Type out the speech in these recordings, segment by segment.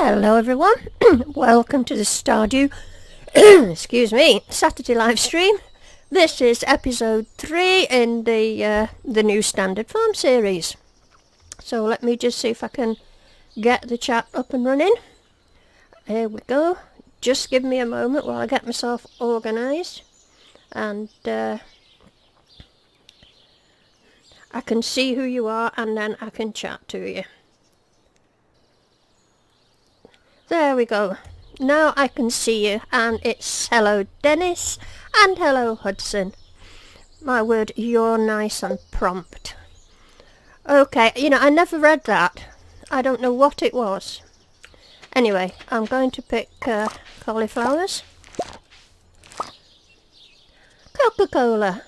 Hello everyone, welcome to the Stardew excuse me, Saturday live stream. This is episode 3 in the new standard farm series. So let me just see if I can get the chat up and running. Here we go. Just give me a moment while I get myself organised, and I can see who you are and then I can chat to you. There we go. Now I can see you, and it's hello Dennis and hello Hudson. My word, you're nice and prompt. Okay, you know, I never read that. I don't know what it was. Anyway, I'm going to pick cauliflowers. Coca-Cola.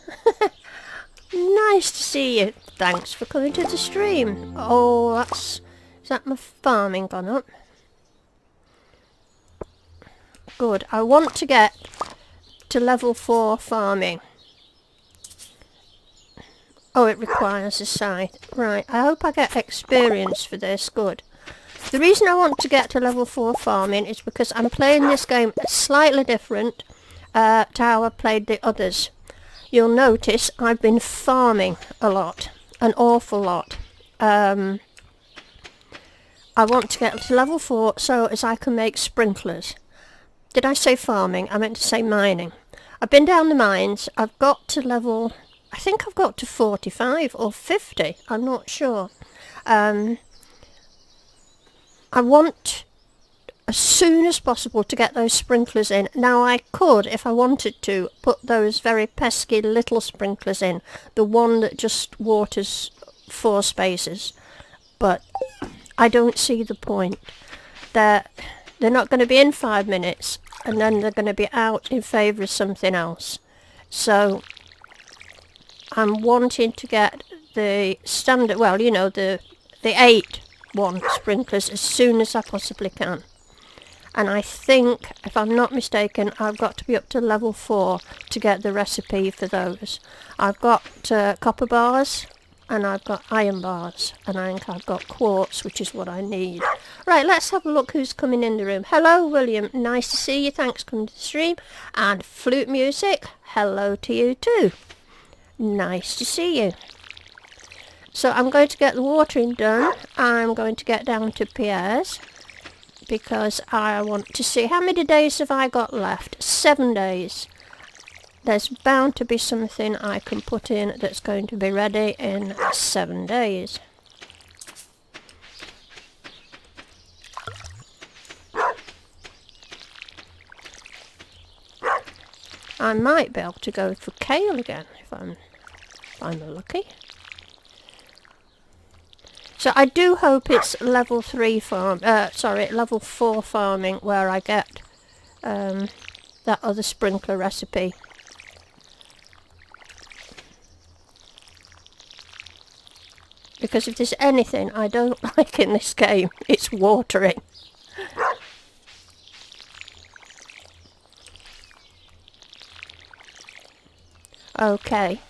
Nice to see you. Thanks for coming to the stream. Oh, is that my farming gone up? Good. I want to get to level 4 farming. Oh, it requires a scythe. Right, I hope I get experience for this. Good. The reason I want to get to level 4 farming is because I'm playing this game slightly different to how I played the others. You'll notice I've been farming a lot. An awful lot. I want to get to level 4 so as I can make sprinklers. Did I say farming? I meant to say mining. I've been down the mines. I've got to level... I think I've got to 45 or 50. I'm not sure. I want as soon as possible to get those sprinklers in. Now I could, if I wanted to, put those very pesky little sprinklers in. The one that just waters 4 spaces. But I don't see the point. They're not going to be in 5 minutes, and then they're going to be out in favour of something else. So I'm wanting to get the standard, well, you know, the 8-1 sprinklers as soon as I possibly can. And I think, if I'm not mistaken, I've got to be up to level 4 to get the recipe for those. I've got copper bars, and I've got iron bars, and I think I've got quartz, which is what I need. Right, let's have a look who's coming in the room. Hello, William. Nice to see you. Thanks for coming to the stream. And Flute Music, hello to you too. Nice to see you. So I'm going to get the watering done. I'm going to get down to Pierre's because I want to see how many days have I got left. 7 days. There's bound to be something I can put in that's going to be ready in 7 days. I might be able to go for kale again if I'm lucky. So I do hope it's level 3 level 4 farming where I get that other sprinkler recipe. Because if there's anything I don't like in this game, it's watering. Okay.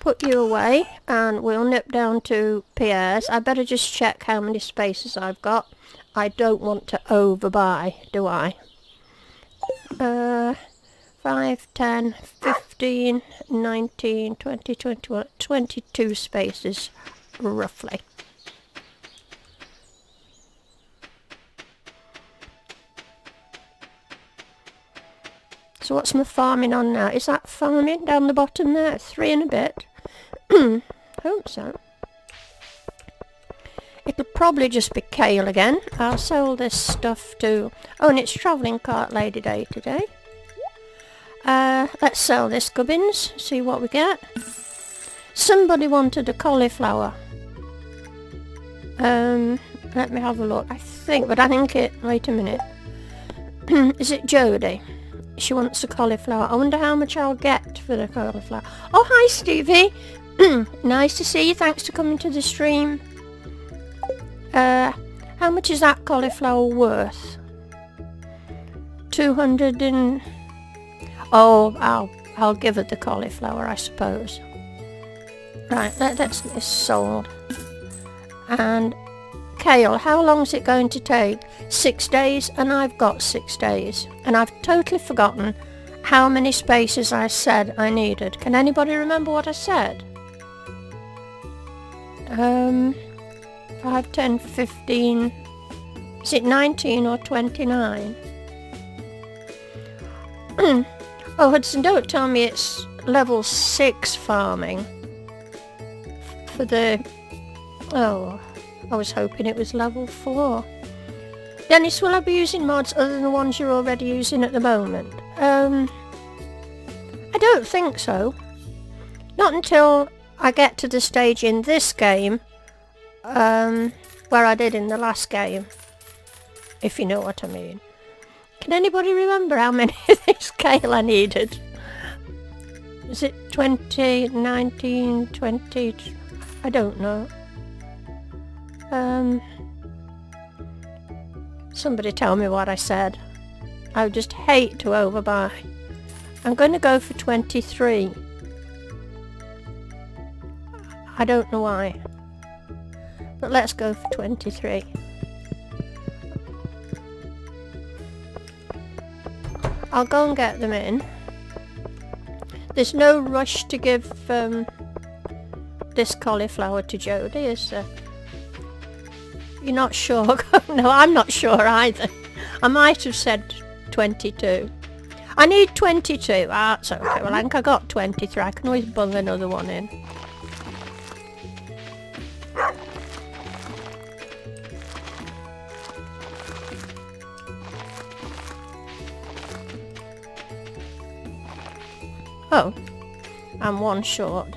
Put you away, and we'll nip down to Pierre's. I better just check how many spaces I've got. I don't want to overbuy, do I? 5, 10, 15, 19, 20, 21, 22 spaces, roughly. So what's my farming on now? Is that farming down the bottom there? 3 and a bit. Hope so. It'll probably just be kale again. I'll sell this stuff to... Oh, and it's Travelling Cart Lady Day today. Let's sell this gubbins, see what we get. Somebody wanted a cauliflower. Let me have a look. I think wait a minute. Is it Jodie? She wants a cauliflower. I wonder how much I'll get for the cauliflower. Oh, hi Stevie. Nice to see you. Thanks for coming to the stream. How much is that cauliflower worth? 200 and... Oh, I'll give her the cauliflower, I suppose. Right, that's this sold. And kale, how long is it going to take? 6 days, and I've got 6 days. And I've totally forgotten how many spaces I said I needed. Can anybody remember what I said? 5, 10, 15... Is it 19 or 29? Oh, Hudson, don't tell me it's level 6 farming. For the... Oh, I was hoping it was level 4. Dennis, will I be using mods other than the ones you're already using at the moment? I don't think so. Not until I get to the stage in this game, where I did in the last game. If you know what I mean. Can anybody remember how many of this kale I needed? Is it 20, 19, 20? I don't know. Somebody tell me what I said. I would just hate to overbuy. I'm going to go for 23. I don't know why. But let's go for 23. I'll go and get them in. There's no rush to give this cauliflower to Jodie, is there? You're not sure? No, I'm not sure either. I might have said 22. I need 22. Ah, that's okay. Well, I think I got 23. I can always bung another one in. Oh, I'm one short.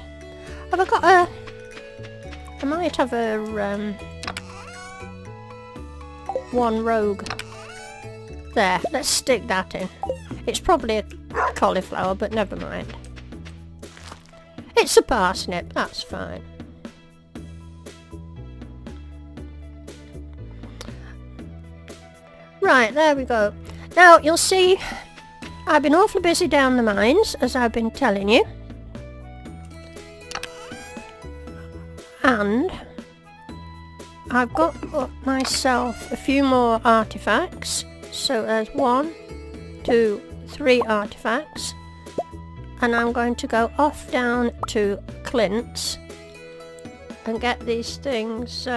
Have I got a... I might have a, one rogue. There, let's stick that in. It's probably a cauliflower, but never mind. It's a parsnip, that's fine. Right, there we go. Now, you'll see... I've been awfully busy down the mines, as I've been telling you. And I've got myself a few more artifacts. So there's 1, 2, 3 artifacts. And I'm going to go off down to Clint's and get these things.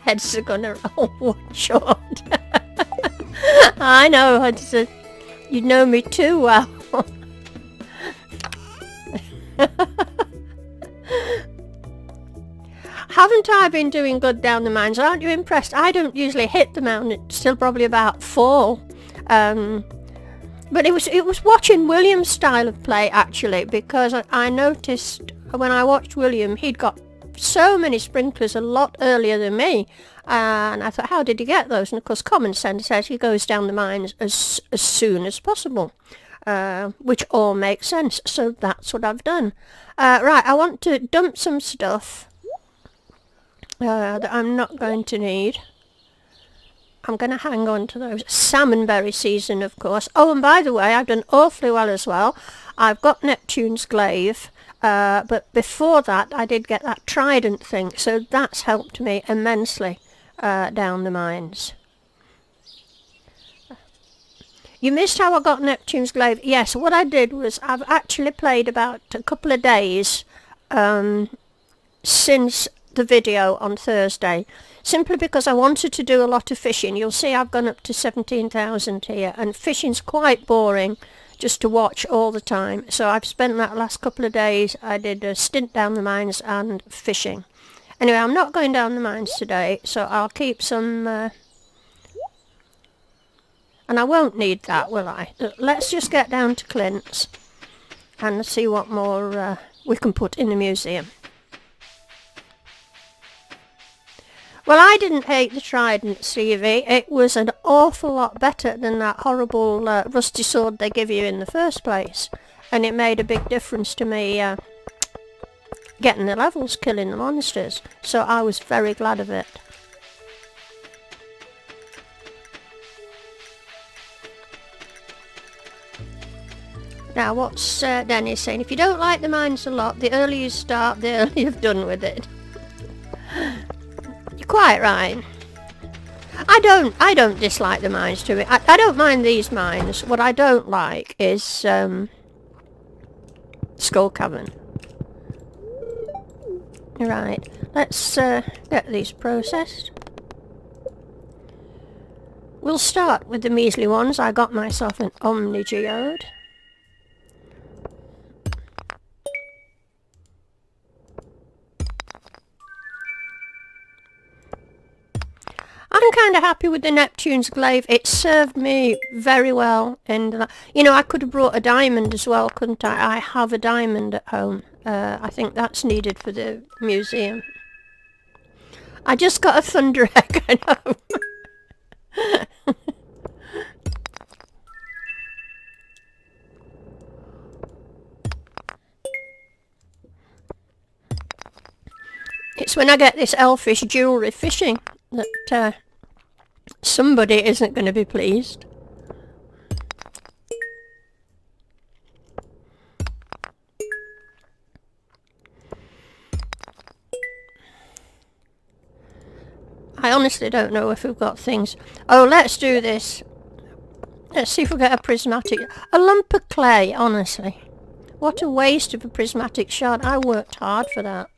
Heads are gonna roll one short. I know, Hudson. You know me too well. Haven't I been doing good down the mines? Aren't you impressed? I don't usually hit the mountain. It's still probably about fall. But it was watching William's style of play, actually, because I noticed when I watched William, he'd got so many sprinklers a lot earlier than me. And I thought, how did he get those? And of course, common sense says he goes down the mines as soon as possible, which all makes sense. So that's what I've done. Right, I want to dump some stuff that I'm not going to need. I'm going to hang on to those. Salmonberry season, of course. Oh, and by the way, I've done awfully well as well. I've got Neptune's glaive. But before that, I did get that trident thing. So that's helped me immensely. Down the mines. You missed how I got Neptune's glaive? Yes, what I did was I've actually played about a couple of days since the video on Thursday, simply because I wanted to do a lot of fishing. You'll see I've gone up to 17,000 here, and fishing's quite boring just to watch all the time. So I've spent that last couple of days, I did a stint down the mines and fishing. Anyway, I'm not going down the mines today, so I'll keep some... and I won't need that, will I? Let's just get down to Clint's and see what more we can put in the museum. Well, I didn't hate the trident, Stevie. It was an awful lot better than that horrible rusty sword they give you in the first place. And it made a big difference to me... getting the levels, killing the monsters, so I was very glad of it. Now what's Dennis saying? If you don't like the mines a lot, the earlier you start, the earlier you've done with it. You're quite right. I don't dislike the mines to it. I don't mind these mines. What I don't like is Skull Cavern. Right, let's get these processed. We'll start with the measly ones. I got myself an Omni Geode. I'm kind of happy with the Neptune's Glaive. It served me very well. And, you know, I could have brought a diamond as well, couldn't I? I have a diamond at home. I think that's needed for the museum. I just got a thunder egg, I know. It's when I get this elfish jewellery fishing that somebody isn't going to be pleased. I honestly don't know if we've got things. Oh, let's do this. Let's see if we get a prismatic. A lump of clay, honestly. What a waste of a prismatic shard. I worked hard for that.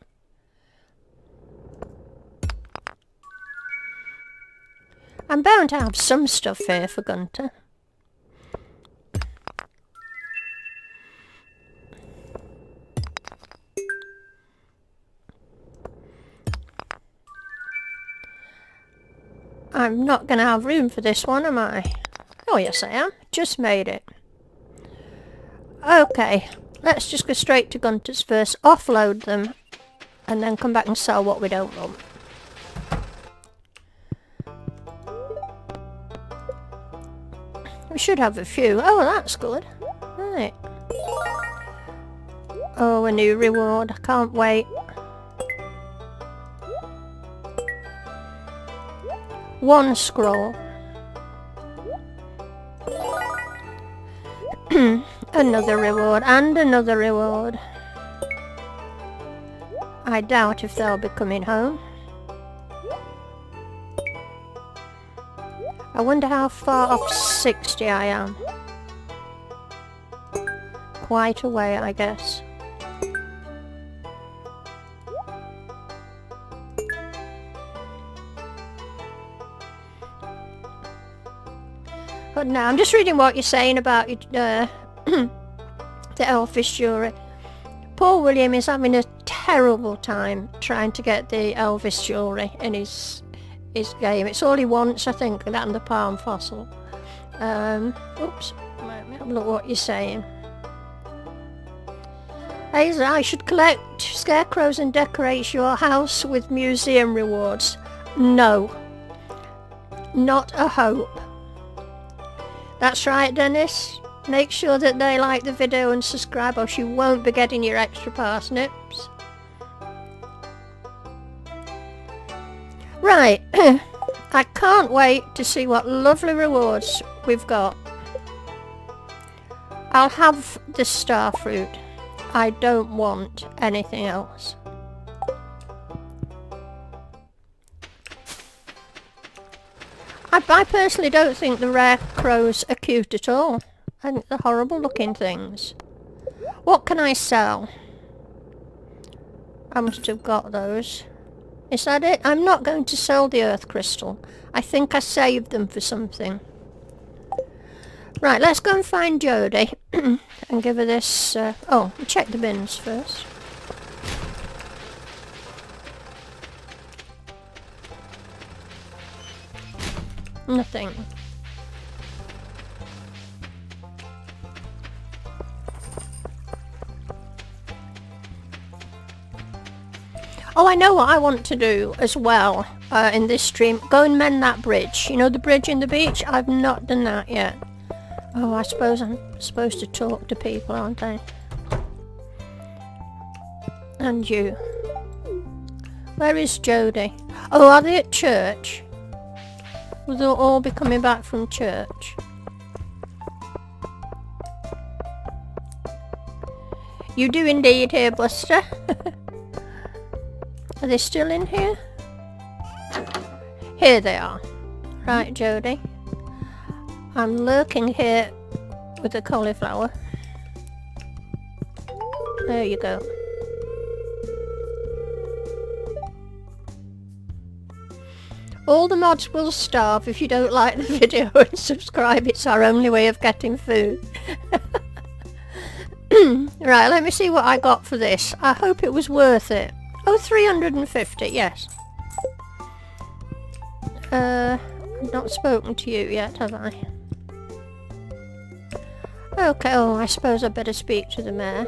I'm bound to have some stuff here for Gunter. I'm not going to have room for this one, am I? Oh yes I am. Just made it. Okay, let's just go straight to Gunter's first, offload them, and then come back and sell what we don't want. We should have a few. Oh, that's good. Right. Oh, a new reward. I can't wait. One scroll. Another reward and another reward. I doubt if they'll be coming home. I wonder how far off 60 I am. Quite a way, I guess. But no, I'm just reading what you're saying about the elfish jewellery. Poor William is having a terrible time trying to get the elvish jewellery in his game. It's all he wants, I think, that and the palm fossil. Oops, let me have a look what you're saying. Hazel, I should collect scarecrows and decorate your house with museum rewards. No. Not a hope. That's right, Dennis. Make sure that they like the video and subscribe, or you won't be getting your extra parsnips. Right. I can't wait to see what lovely rewards we've got. I'll have the star fruit. I don't want anything else. I personally don't think the rare crows are cute at all. I think they're horrible looking things. What can I sell? I must have got those. Is that it? I'm not going to sell the earth crystal. I think I saved them for something. Right, let's go and find Jodie and give her this... oh, check the bins first. Nothing. Oh, I know what I want to do as well in this stream. Go and mend that bridge. You know the bridge in the beach? I've not done that yet. Oh, I suppose I'm supposed to talk to people, aren't I? And you. Where is Jodie? Oh, are they at church? Will they all be coming back from church? You do indeed here, Buster. Are they still in here? Here they are. Right, Jodie. I'm lurking here with the cauliflower. There you go. All the mods will starve if you don't like the video and subscribe. It's our only way of getting food. Right, let me see what I got for this. I hope it was worth it. Oh, 350, yes. I've not spoken to you yet, have I? Okay, oh, I suppose I better speak to the mayor.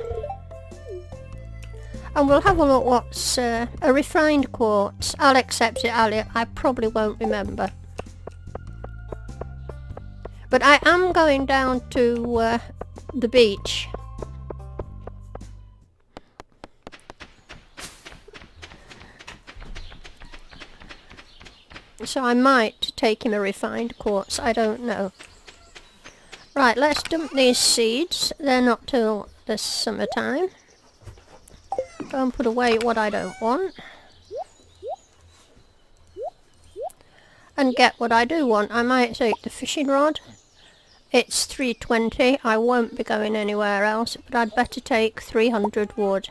And we'll have a look what's a refined quartz. I'll accept it, I probably won't remember. But I am going down to the beach. So I might take him a refined quartz, I don't know. Right, let's dump these seeds. They're not till the summertime. Don't put away what I don't want. And get what I do want. I might take the fishing rod. It's 320. I won't be going anywhere else, but I'd better take 300 wood.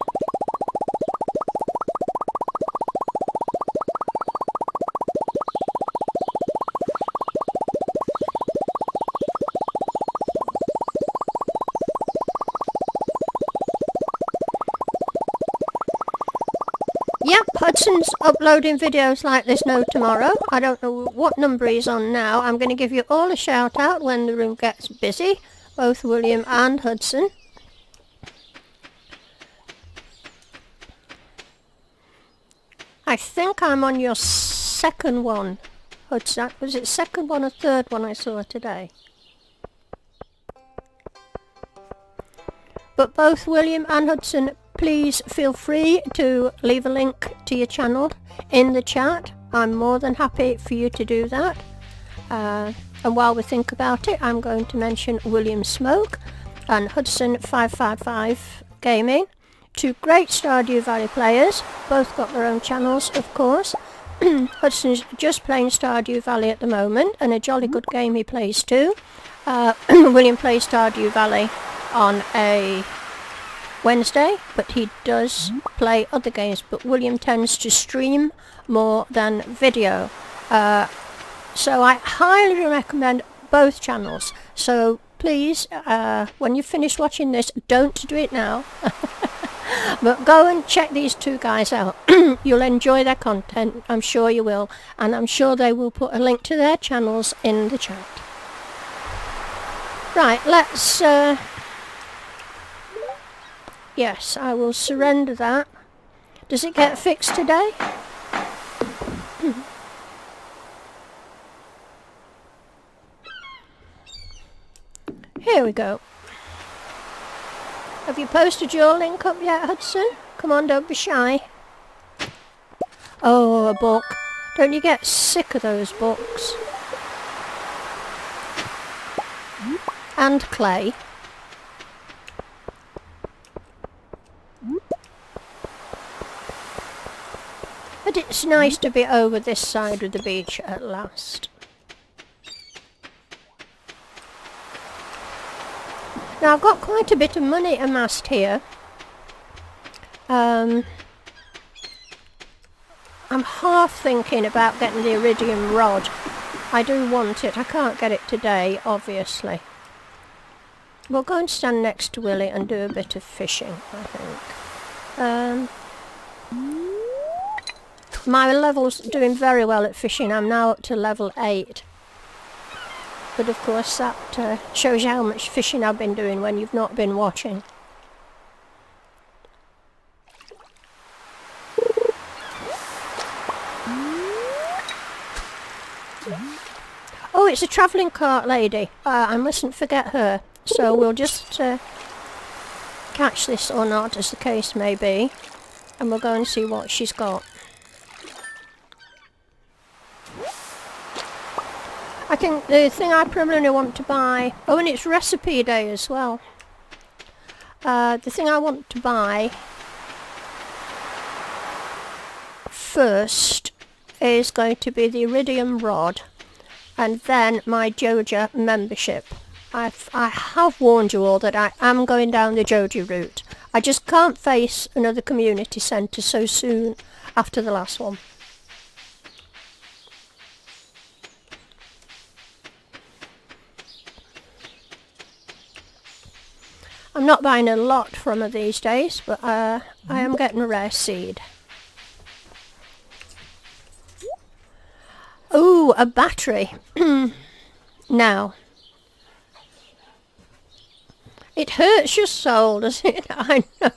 Yep, Hudson's uploading videos like this no tomorrow. I don't know what number he's on now. I'm going to give you all a shout out when the room gets busy. Both William and Hudson. I think I'm on your second one, Hudson. Was it second one or third one I saw today? But both William and Hudson, please feel free to leave a link to your channel in the chat. I'm more than happy for you to do that. And while we think about it, I'm going to mention William Smoke and Hudson 555 Gaming. Two great Stardew Valley players. Both got their own channels, of course. Hudson's just playing Stardew Valley at the moment, and a jolly good game he plays too. William plays Stardew Valley on a Wednesday, but he does play other games, but William tends to stream more than video. So I highly recommend both channels. So please, when you finish watching this, don't do it now. But go and check these two guys out. You'll enjoy their content, I'm sure you will, and I'm sure they will put a link to their channels in the chat. Right, let's yes, I will surrender that. Does it get fixed today? Here we go. Have you posted your link up yet, Hudson? Come on, don't be shy. Oh, a book. Don't you get sick of those books? And clay. But it's nice to be over this side of the beach at last. Now I've got quite a bit of money amassed here. I'm half thinking about getting the iridium rod. I do want it. I can't get it today, obviously. We'll go and stand next to Willie and do a bit of fishing, I think. My level's doing very well at fishing. I'm now up to level 8. But of course that shows you how much fishing I've been doing when you've not been watching. Oh, it's a travelling cart lady. I mustn't forget her. So we'll just catch this or not, as the case may be. And we'll go and see what she's got. I think the thing I primarily want to buy... Oh, and it's recipe day as well. The thing I want to buy first is going to be the iridium rod. and then my Joja membership. I have warned you all that I am going down the Joja route. I just can't face another community centre so soon after the last one. I'm not buying a lot from her these days, but I am getting a rare seed. Ooh, a battery. Now, it hurts your soul, doesn't it? I know.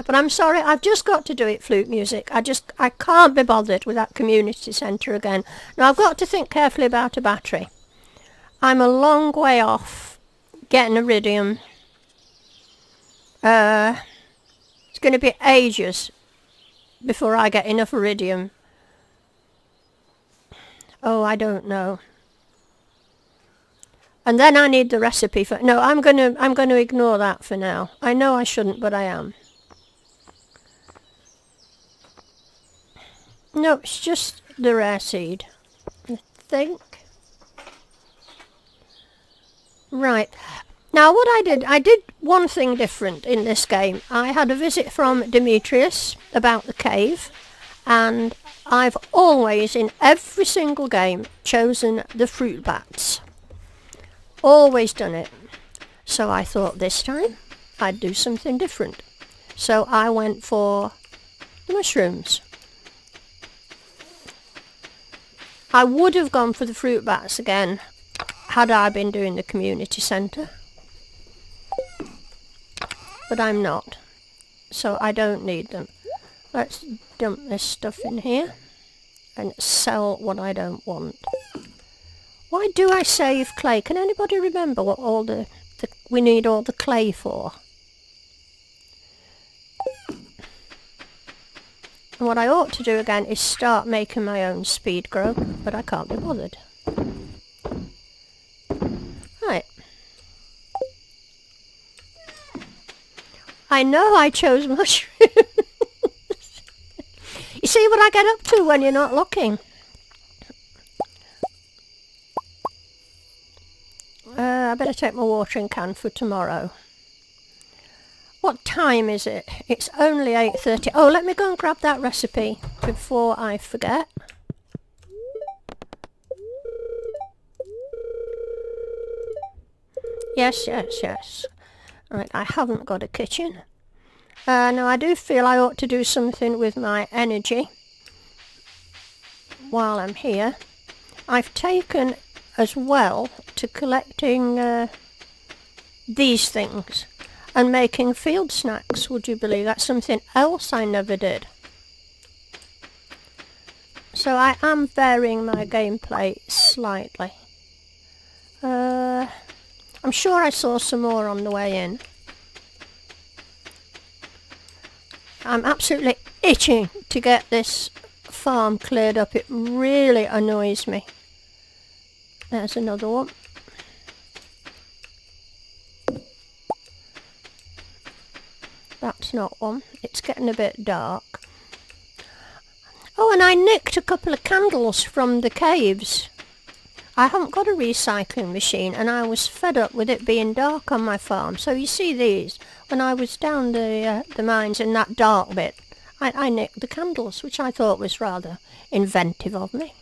But I'm sorry, I've just got to do it, Flute Music. I can't be bothered with that community centre again. Now, I've got to think carefully about a battery. I'm a long way off getting iridium. It's going to be ages before I get enough iridium. Oh, I don't know. And then I need the recipe for... No, I'm going to ignore that for now. I know I shouldn't, but I am. No, it's just the rare seed, I think. Right. Now, what I did one thing different in this game. I had a visit from Demetrius about the cave, and I've always, in every single game, chosen the fruit bats. Always done it. So I thought this time I'd do something different. So I went for the mushrooms. I would have gone for the fruit bats again had I been doing the community centre. But I'm not. So I don't need them. Let's dump this stuff in here and sell what I don't want. Why do I save clay? Can anybody remember what all we need all the clay for? And what I ought to do again is start making my own speed grow, but I can't be bothered. Right. I know I chose mushrooms. You see what I get up to when you're not looking. I better take my watering can for tomorrow. What time is it? It's only 8:30. Oh, let me go and grab that recipe before I forget. Yes. Right, I haven't got a kitchen. Now, I do feel I ought to do something with my energy while I'm here. I've taken as well to collecting these things and making field snacks, would you believe? That's something else I never did. So I am varying my gameplay slightly. I'm sure I saw some more on the way in. I'm absolutely itching to get this farm cleared up. It really annoys me. There's another one. That's not one. It's getting a bit dark. Oh, and I nicked a couple of candles from the caves. I haven't got a recycling machine, and I was fed up with it being dark on my farm. So you see these, when I was down the mines in that dark bit, I nicked the candles, which I thought was rather inventive of me.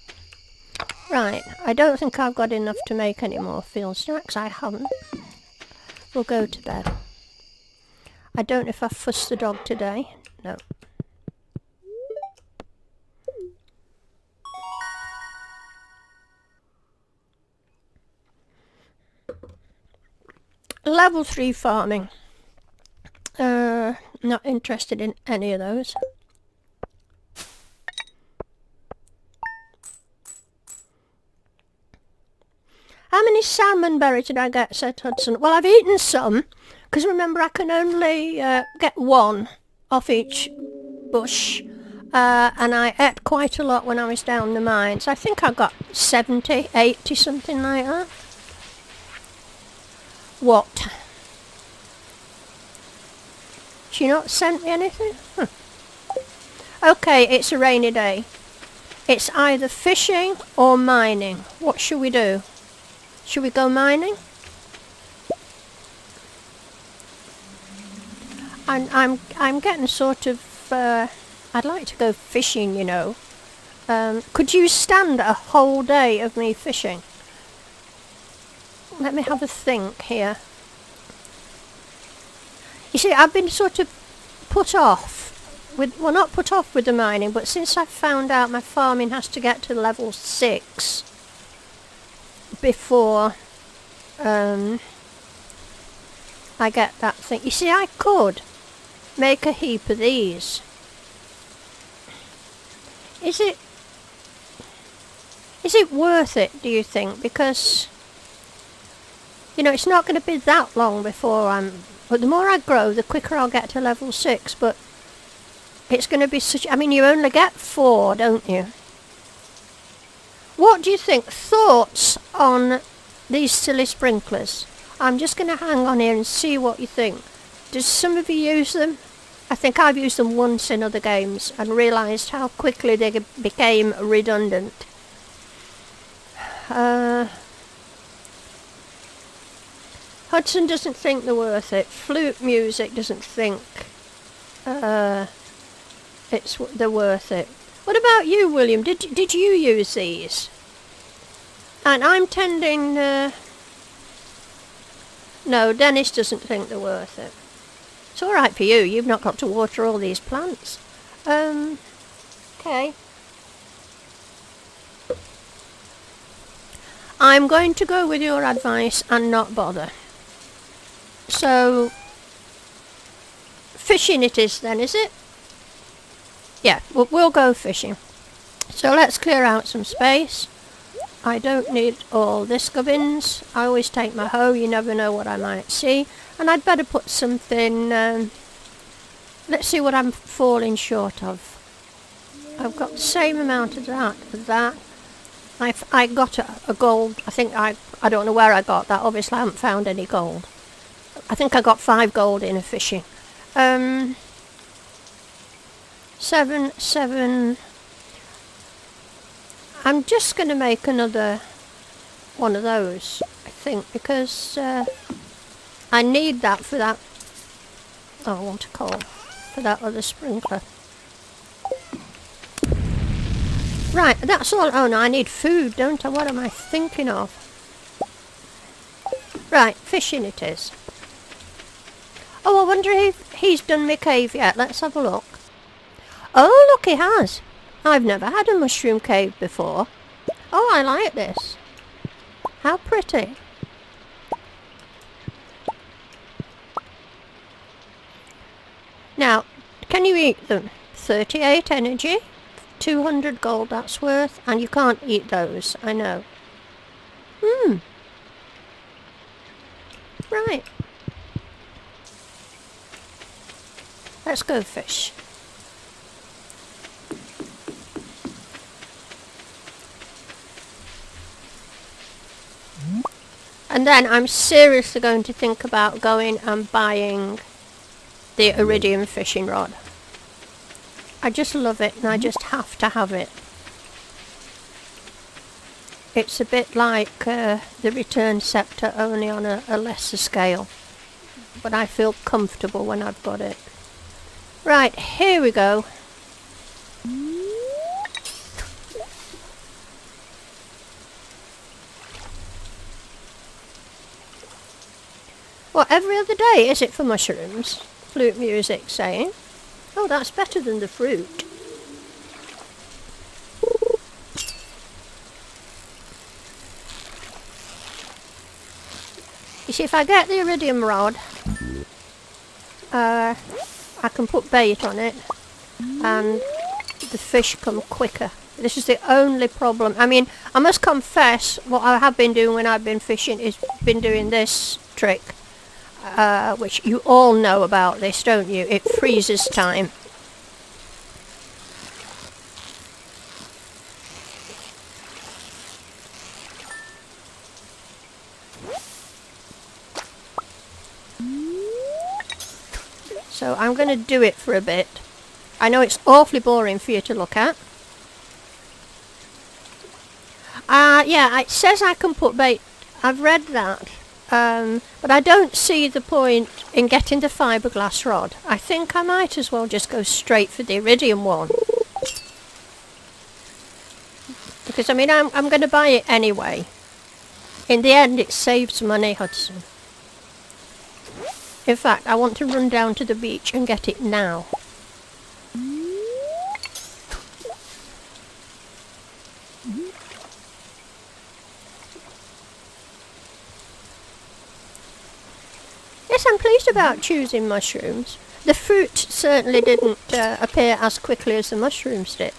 Right, I don't think I've got enough to make any more field snacks. I haven't. We'll go to bed. I don't know if I've fussed the dog today. No. Level 3 farming. Not interested in any of those. How many salmon berries did I get, said Hudson? Well, I've eaten some, because remember I can only get one off each bush, and I ate quite a lot when I was down the mines. I think I got 70, 80, something like that. What? She not sent me anything? Okay, it's a rainy day. It's either fishing or mining. What should we do? Should we go mining? And I'm getting sort of I'd like to go fishing, you know. Could you stand a whole day of me fishing? Let me have a think here. You see, I've been sort of put off with, well, not put off with the mining, but since I found out my farming has to get to level 6 before I get that thing. You see, I could make a heap of these. Is it worth it, do you think? Because, you know, it's not going to be that long before but the more I grow, the quicker I'll get to level 6, but it's going to be such, I mean, you only get 4, don't you? What do you think? Thoughts on these silly sprinklers? I'm just going to hang on here and see what you think. Does some of you use them? I think I've used them once in other games and realised how quickly they became redundant. Hudson doesn't think they're worth it. Flute Music doesn't think they're worth it. What about you, William? Did you use these? And I'm tending... no, Dennis doesn't think they're worth it. It's alright for you. You've not got to water all these plants. Okay. I'm going to go with your advice and not bother. So, fishing it is then, is it? Yeah, we'll go fishing. So let's clear out some space. I don't need all this gubbins. I always take my hoe, you never know what I might see. And I'd better put something... let's see what I'm falling short of. I've got the same amount of that for that. I got a gold. I think I don't know where I got that. Obviously I haven't found any gold. I think I got 5 gold in a fishing. 7. I'm just going to make another one of those, I think, because I need that for that. Oh, I want a coal for that other sprinkler. Right, that's all. Oh no, I need food, don't I? What am I thinking of? Right, fishing it is. Oh, I wonder if he's done my cave yet. Let's have a look. Oh, look, he has. I've never had a mushroom cave before. Oh, I like this. How pretty. Now, can you eat them? 38 energy, 200 gold that's worth, and you can't eat those, I know. Right. Let's go fish. And then I'm seriously going to think about going and buying the iridium fishing rod. I just love it and I just have to have it. It's a bit like the return scepter, only on a lesser scale. But I feel comfortable when I've got it. Right, here we go. What, every other day is it for mushrooms? Flute Music saying. Oh, that's better than the fruit. You see, if I get the iridium rod, I can put bait on it and the fish come quicker. This is the only problem. I mean, I must confess, what I have been doing when I've been fishing is been doing this trick, which you all know about this, don't you? It freezes time. So I'm going to do it for a bit. I know it's awfully boring for you to look at. Yeah, it says I can put bait. I've read that. But I don't see the point in getting the fiberglass rod. I think I might as well just go straight for the iridium one. Because, I mean, I'm going to buy it anyway. In the end, it saves money, Hudson. In fact, I want to run down to the beach and get it now. Yes, I'm pleased about choosing mushrooms. The fruit certainly didn't appear as quickly as the mushrooms did.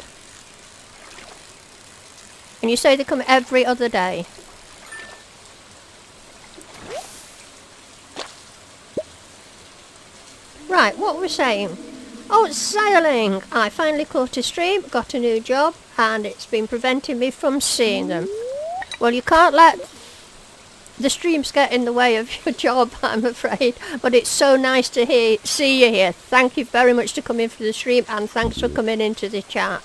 And you say they come every other day. Right, what we're saying. Oh, sailing! I finally caught a stream, got a new job, and it's been preventing me from seeing them. Well, you can't let the streams get in the way of your job, I'm afraid. But it's so nice to see you here. Thank you very much for coming for the stream, and thanks for coming into the chat.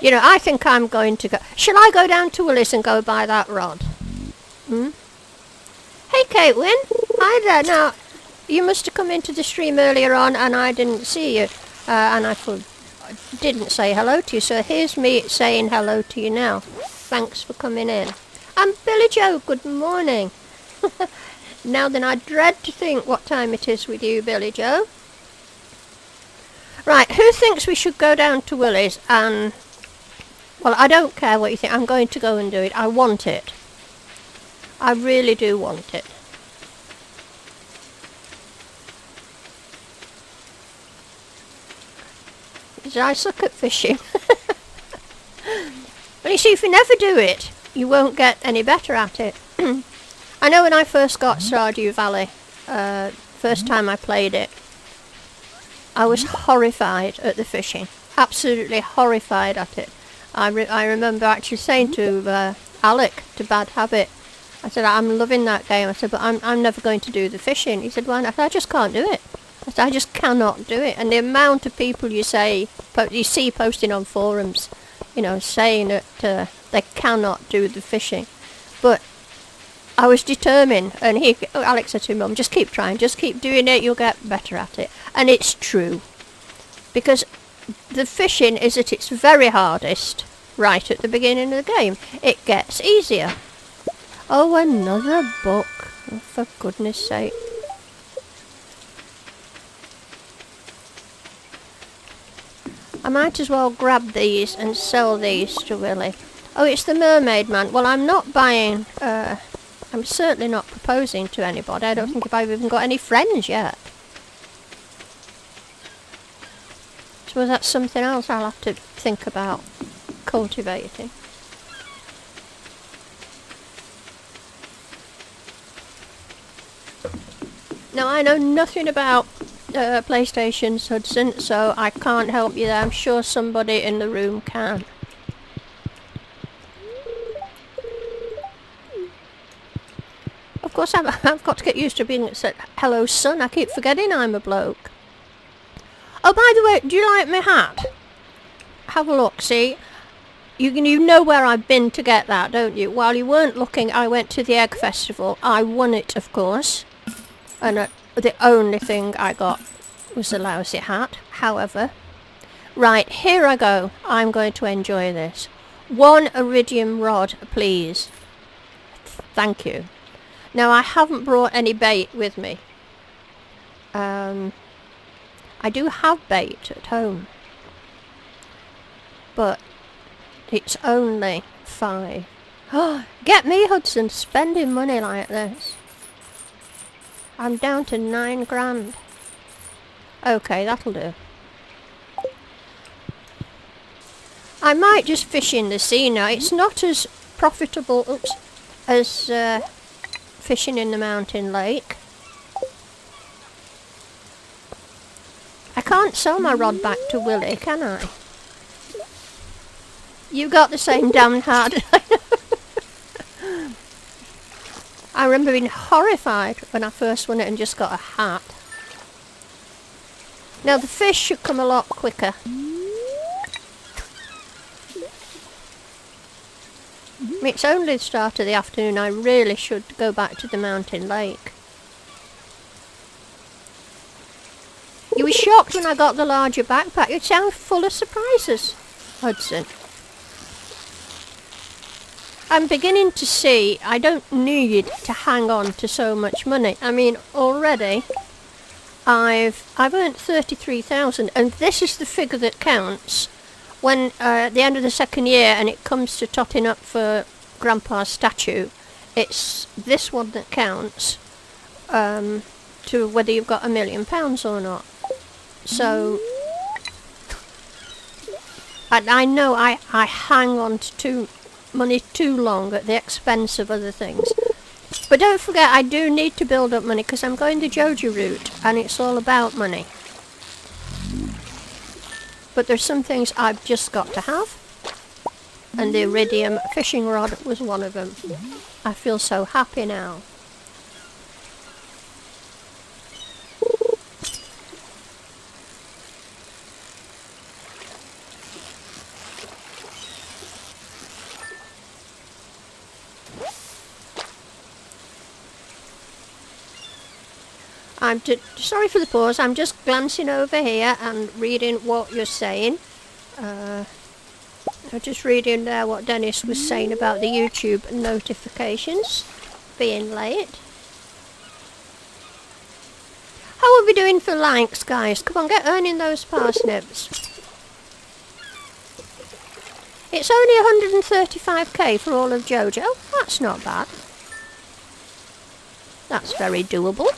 You know, I think I'm going to go... Shall I go down to Willis and go buy that rod? Hey, Caitlin. Hi there. Now, you must have come into the stream earlier on and I didn't see you. And I didn't say hello to you. So here's me saying hello to you now. Thanks for coming in. I'm Billy Joe. Good morning. Now then, I dread to think what time it is with you, Billy Joe. Right, who thinks we should go down to Willie's and... Well, I don't care what you think. I'm going to go and do it. I want it. I really do want it. Because I suck at fishing. But you see, if you never do it, you won't get any better at it. I know when I first got Stardew Valley, first time I played it, I was horrified at the fishing. Absolutely horrified at it. I remember actually saying to Alec, to Bad Habit, I said, I'm loving that game. I said, but I'm never going to do the fishing. He said, why not? I said, I just can't do it. I said, I just cannot do it. And the amount of people you see posting on forums, you know, saying that they cannot do the fishing. But I was determined, and Alex said to me, Mum, just keep trying, just keep doing it, you'll get better at it. And it's true. Because the fishing is at its very hardest right at the beginning of the game. It gets easier. Oh, another book. Oh, for goodness sake. I might as well grab these and sell these to Willie. Oh, it's the Mermaid Man. Well, I'm not buying... I'm certainly not proposing to anybody. I don't think if I've even got any friends yet. So that's something else I'll have to think about cultivating. Now, I know nothing about PlayStations, Hudson, so I can't help you there. I'm sure somebody in the room can. Of course, I've got to get used to being said, hello, son. I keep forgetting I'm a bloke. Oh, by the way, do you like my hat? Have a look, see? You know where I've been to get that, don't you? While you weren't looking, I went to the Egg Festival. I won it, of course. And the only thing I got was a lousy hat. However, right, here I go. I'm going to enjoy this. 1 iridium rod, please. Thank you. Now, I haven't brought any bait with me. I do have bait at home. But it's only 5. Oh, get me, Hudson, spending money like this. I'm down to 9 grand. Okay, that'll do. I might just fish in the sea now. It's not as profitable as fishing in the mountain lake. I can't sell my rod back to Willie, can I? You got the same damn hat. I remember being horrified when I first won it and just got a hat. Now the fish should come a lot quicker. I mean, it's only the start of the afternoon. I really should go back to the mountain lake. You were shocked when I got the larger backpack. It sounds full of surprises, Hudson. I'm beginning to see I don't need to hang on to so much money. I mean, already I've earned 33,000, and this is the figure that counts when at the end of the second year and it comes to totting up for Grandpa's statue. It's this one that counts to whether you've got £1 million or not. So, and I know I hang on to money too long at the expense of other things. But don't forget, I do need to build up money because I'm going the Jojo route and it's all about money. But there's some things I've just got to have. And the iridium fishing rod was one of them. I feel so happy now. Sorry for the pause, I'm just glancing over here and reading what you're saying. I'm just reading what Dennis was saying about the YouTube notifications being late. How are we doing for likes, guys? Come on, get earning those parsnips. It's only 135k for all of Jojo. Oh, that's not bad. That's very doable.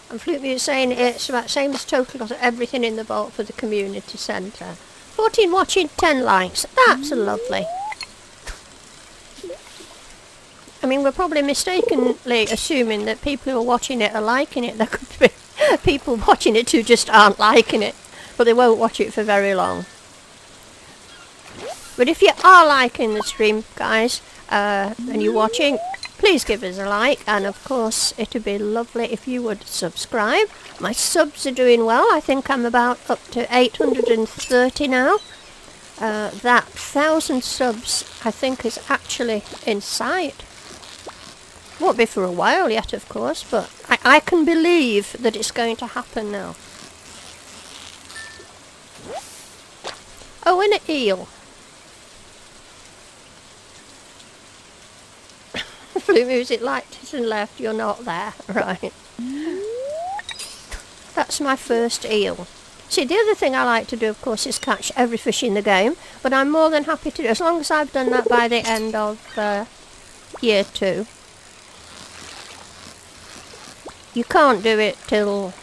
And Flute is saying it's about the same as total got everything in the vault for the community centre. 14 watching, 10 likes. That's lovely. I mean, we're probably mistakenly assuming that people who are watching it are liking it. There could be people watching it who just aren't liking it, but they won't watch it for very long. But if you are liking the stream, guys, and you're watching, please give us a like, and of course it would be lovely if you would subscribe. My subs are doing well. I think I'm about up to 830 now. That 1,000 subs I think is actually in sight. Won't be for a while yet, of course, but I can believe that it's going to happen now. Oh, and an eel. Blue music light and left, you're not there. Right. That's my first eel. See, the other thing I like to do, of course, is catch every fish in the game, but I'm more than happy to do, as long as I've done that by the end of year 2. You can't do it till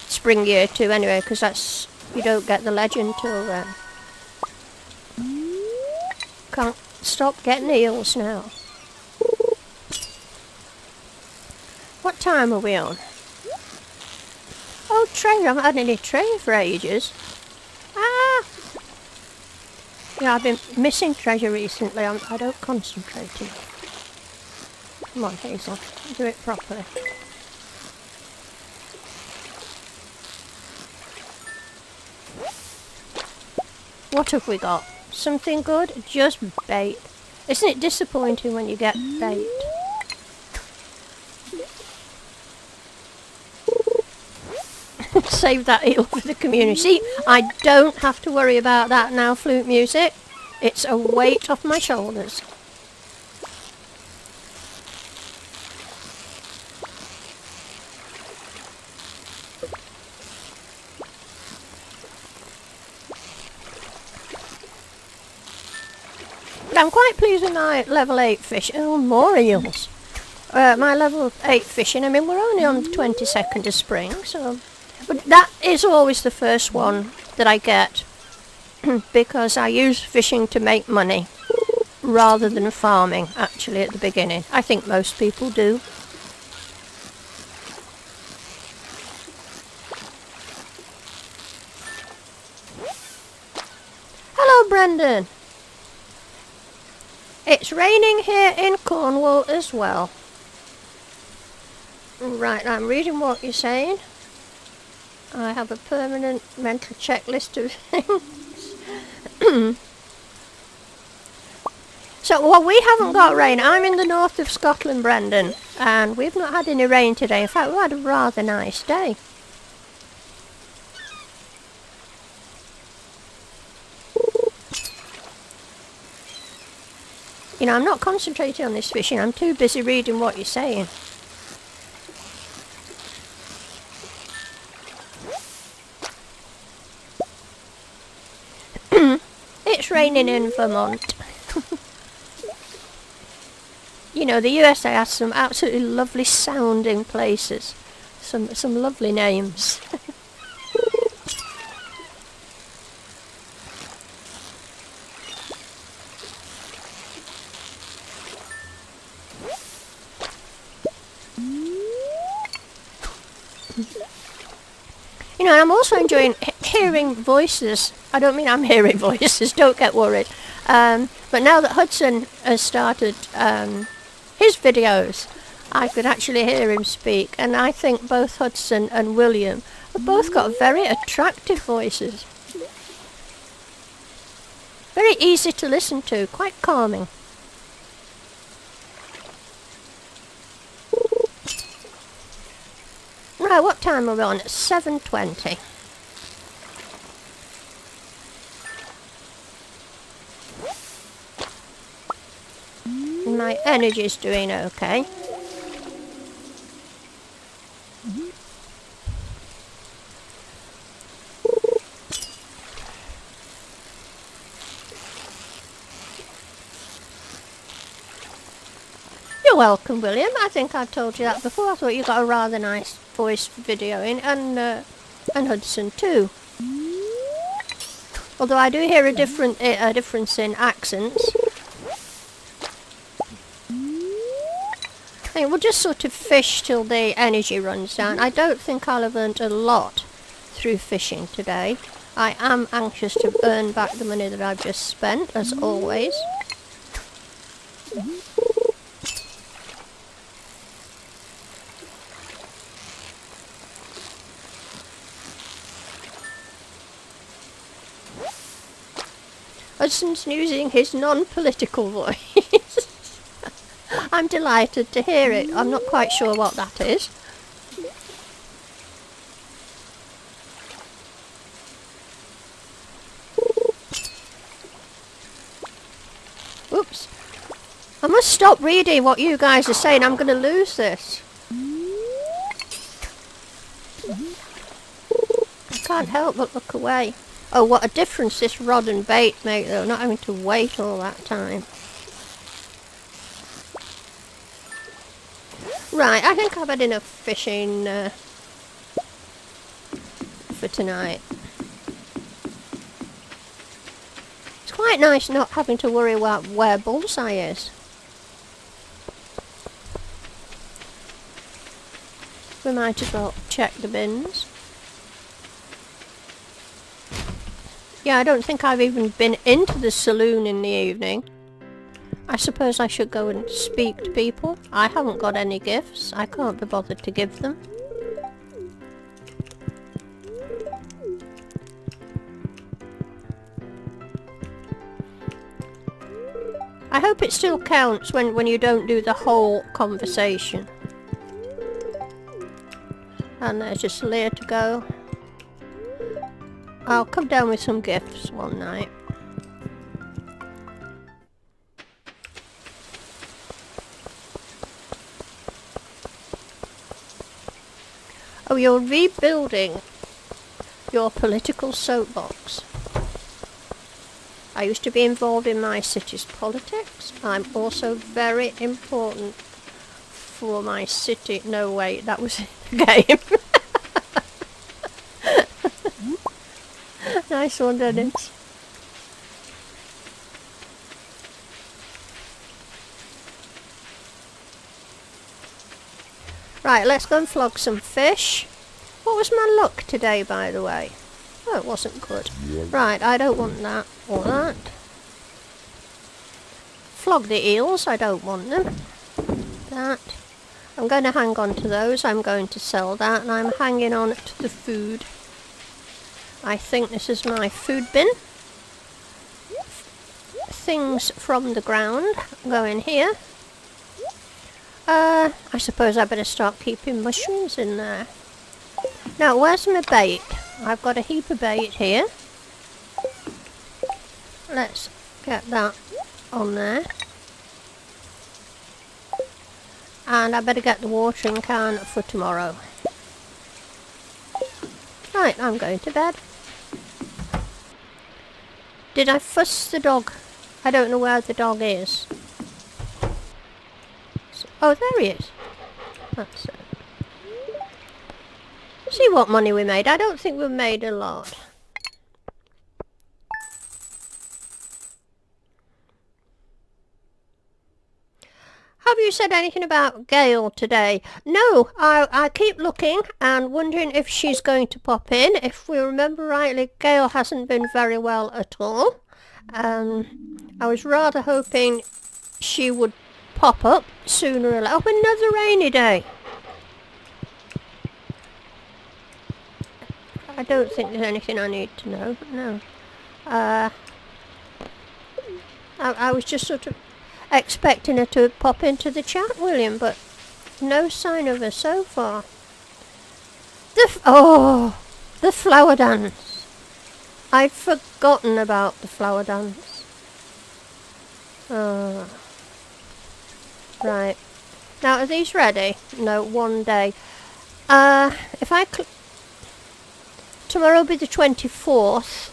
spring year 2 anyway, because that's, you don't get the legend till then. Can't stop getting eels now. What time are we on? Oh, treasure. I haven't had any treasure for ages. Ah! Yeah, I've been missing treasure recently. I don't concentrate enough. Come on, Hazel. Do it properly. What have we got? Something good? Just bait. Isn't it disappointing when you get bait? Save that eel for the community. See, I don't have to worry about that now, Flute music. It's a weight off my shoulders. But I'm quite pleased with my level 8 fish. Oh, more eels. My level 8 fishing, I mean, we're only on the 22nd of spring, so... But that is always the first one that I get because I use fishing to make money rather than farming, actually, at the beginning. I think most people do. Hello, Brendan. It's raining here in Cornwall as well. Right, I'm reading what you're saying. I have a permanent mental checklist of things. So, well, we haven't got rain. I'm in the north of Scotland, Brendan, and we've not had any rain today. In fact, we've had a rather nice day. You know, I'm not concentrating on this fishing. I'm too busy reading what you're saying. It's raining in Vermont. You know, the USA has some absolutely lovely sounding places. Some lovely names. You know, and I'm also enjoying hearing voices. I don't mean I'm hearing voices, don't get worried. But now that Hudson has started his videos, I could actually hear him speak. And I think both Hudson and William have both got very attractive voices. Very easy to listen to, quite calming. Right, what time are we on? It's 7:20. My energy's doing okay. You're welcome, William. I think I've told you that before. I thought you got a rather nice voice videoing, and Hudson too. Although I do hear a difference in accents. I think we'll just sort of fish till the energy runs down. I don't think I'll have earned a lot through fishing today. I am anxious to earn back the money that I've just spent, as always. Hudson's using his non-political voice. I'm delighted to hear it. I'm not quite sure what that is. Oops. I must stop reading what you guys are saying. I'm going to lose this. I can't help but look away. Oh, what a difference this rod and bait make, though, not having to wait all that time. Right, I think I've had enough fishing for tonight. It's quite nice not having to worry about where Bullseye is. We might as well check the bins. Yeah, I don't think I've even been into the saloon in the evening. I suppose I should go and speak to people. I haven't got any gifts. I can't be bothered to give them. I hope it still counts when you don't do the whole conversation. And there's just Leah to go. I'll come down with some gifts one night. Oh, you're rebuilding your political soapbox. I used to be involved in my city's politics. I'm also very important for my city. No, wait, that was in the game. Nice one, Dennis. Right, let's go and flog some fish. What was my luck today, by the way? Oh, it wasn't good. Right, I don't want that or that. Flog the eels, I don't want them. That. I'm going to hang on to those, I'm going to sell that, and I'm hanging on to the food. I think this is my food bin. Things from the ground go in here. I suppose I better start keeping mushrooms in there. Now, where's my bait? I've got a heap of bait here. Let's get that on there. And I better get the watering can for tomorrow. Right, I'm going to bed. Did I fuss the dog? I don't know where the dog is. Oh, there he is. That's it. See what money we made. I don't think we made a lot. Have you said anything about Gail today? No, I keep looking and wondering if she's going to pop in. If we remember rightly, Gail hasn't been very well at all. I was rather hoping she would pop up sooner or later. Oh, another rainy day. I don't think there's anything I need to know. No. I was just sort of expecting her to pop into the chat, William, but no sign of her so far. The flower dance. I'd forgotten about the flower dance. Right. Now, are these ready? No, one day. If I tomorrow will be the 24th.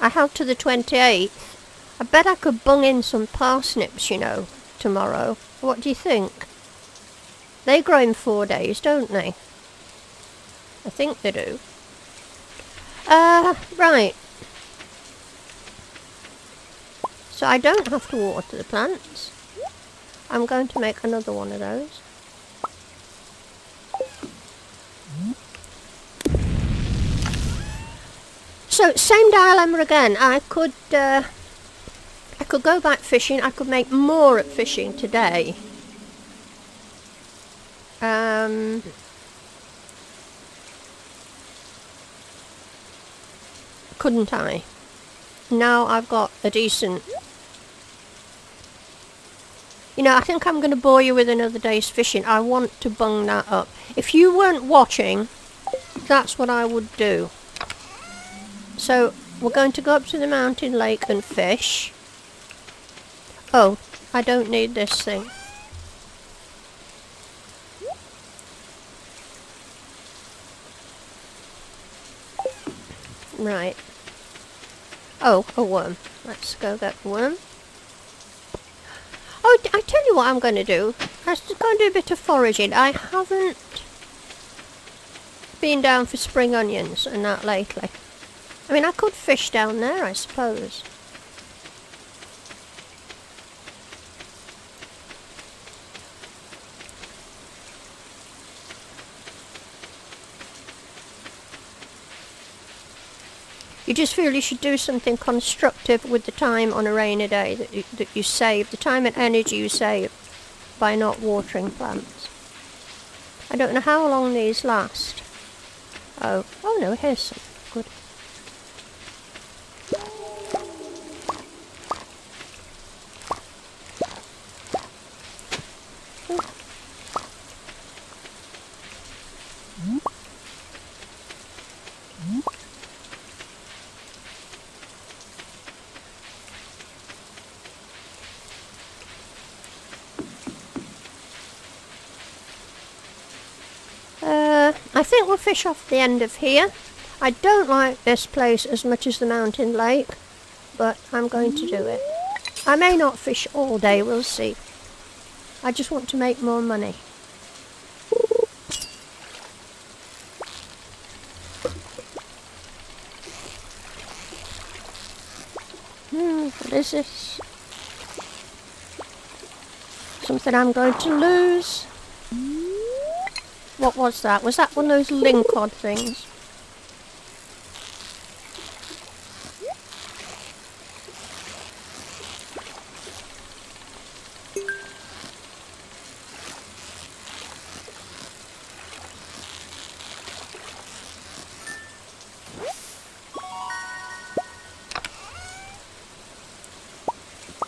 I have to the 28th. I bet I could bung in some parsnips, you know, tomorrow. What do you think? They grow in 4 days, don't they? I think they do. Right. So I don't have to water the plants. I'm going to make another one of those. So, same dilemma again. I could go back fishing. I could make more at fishing today. Couldn't I? Now I've got a decent... You know, I think I'm going to bore you with another day's fishing. I want to bung that up. If you weren't watching, that's what I would do. So, we're going to go up to the mountain lake and fish. Oh, I don't need this thing. Right. Oh, a worm. Let's go get the worm. Oh, I tell you what I'm going to do. I'm just going to do a bit of foraging. I haven't been down for spring onions and that lately. I mean, I could fish down there, I suppose. You just feel you should do something constructive with the time on a rainy day that you save, the time and energy you save by not watering plants. I don't know how long these last. Oh no, here's some. Good. I think we'll fish off the end of here. I don't like this place as much as the mountain lake, but I'm going to do it. I may not fish all day, we'll see. I just want to make more money. What is this? Something I'm going to lose. What was that? Was that one of those lingcod things?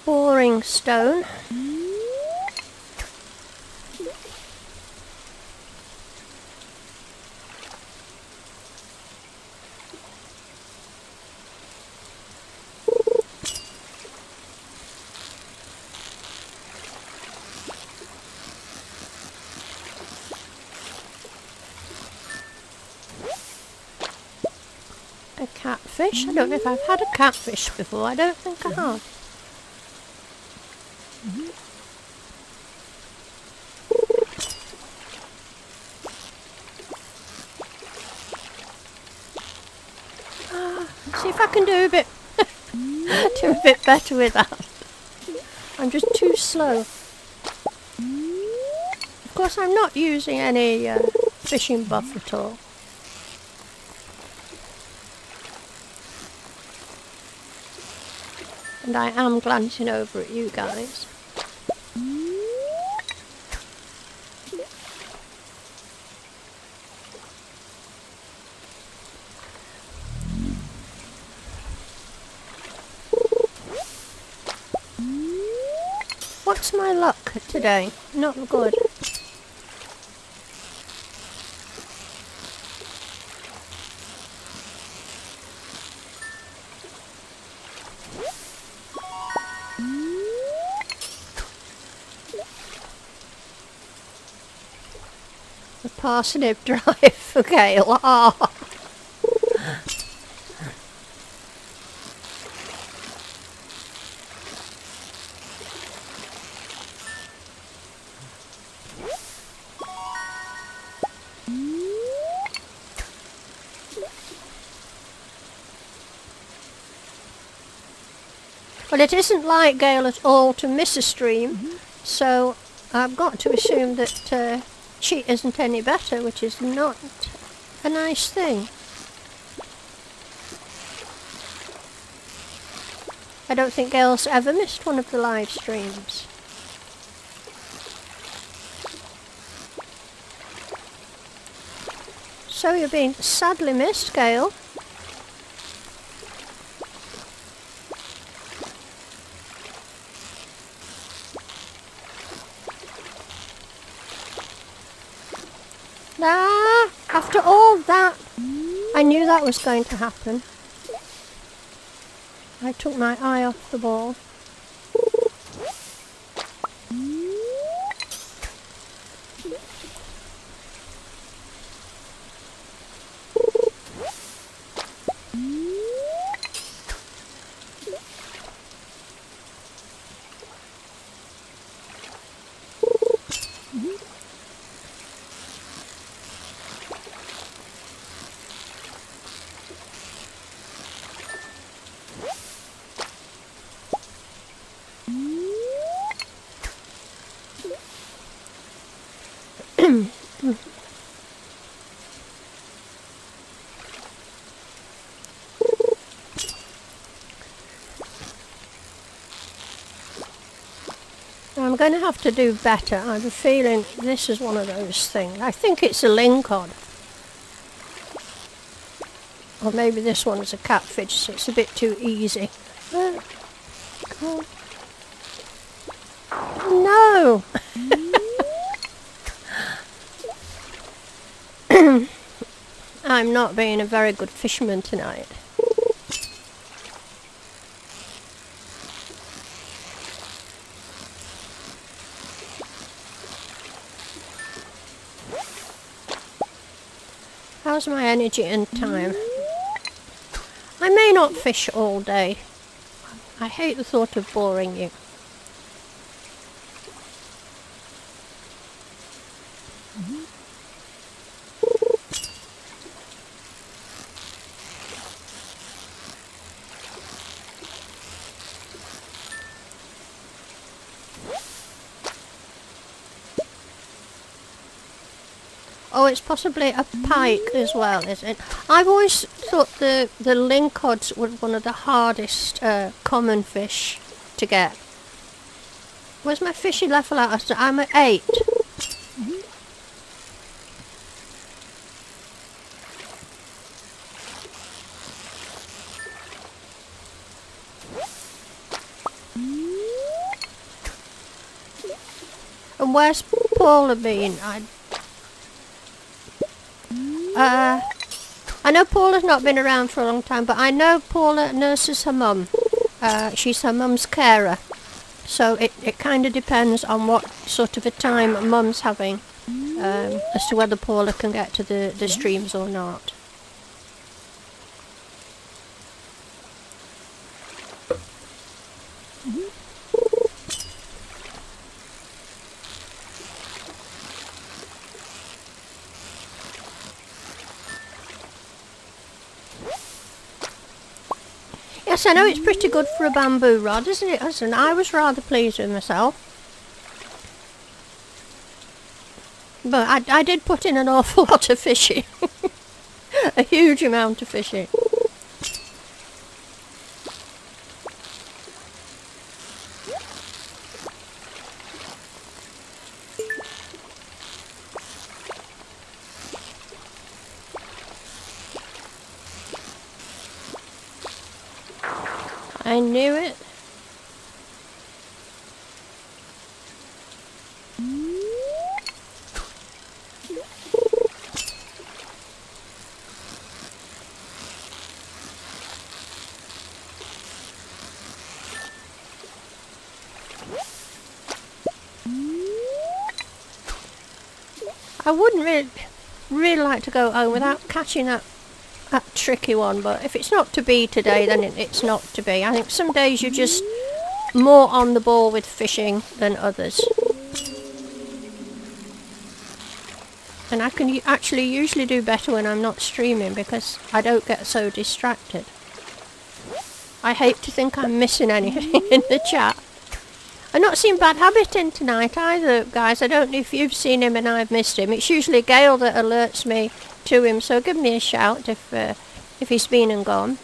Boring stone. A catfish? I don't know if I've had a catfish before. I don't think I have. See if I can do a bit better with that. I'm just too slow. Of course, I'm not using any fishing buff at all. And I am glancing over at you guys. What's my luck today? Not good. The parsnip drive for Gale. Ah. Well, it isn't like Gale at all to miss a stream, so I've got to assume that she isn't any better, which is not a nice thing. I don't think Gale's ever missed one of the live streams. So you're being sadly missed, Gale. Ah, after all that, I knew that was going to happen. I took my eye off the ball. I'm going to have to do better. I have a feeling this is one of those things. I think it's a lingcod. Or maybe this one's a catfish, so it's a bit too easy. No! I'm not being a very good fisherman tonight. How's my energy and time? I may not fish all day. I hate the thought of boring you. Oh, it's possibly a pike as well, is it? I've always thought the lingcods were one of the hardest common fish to get. Where's my fishy level at? I'm at 8. And where's Paula been? I know Paula's not been around for a long time, but I know Paula nurses her mum. She's her mum's carer. So it kind of depends on what sort of a time mum's having, as to whether Paula can get to the streams or not. Yes, I know it's pretty good for a bamboo rod, isn't it, husband? I was rather pleased with myself. But I did put in an awful lot of fishing. A huge amount of fishing. I knew it. I wouldn't really like to go home without catching that tricky one, but if it's not to be today, then it's not to be. I think some days you're just more on the ball with fishing than others. And I can actually usually do better when I'm not streaming because I don't get so distracted. I hate to think I'm missing anything in the chat. I've not seen Bad Habit in tonight either, guys. I don't know if you've seen him and I've missed him. It's usually Gail that alerts me to him, so give me a shout if he's been and gone.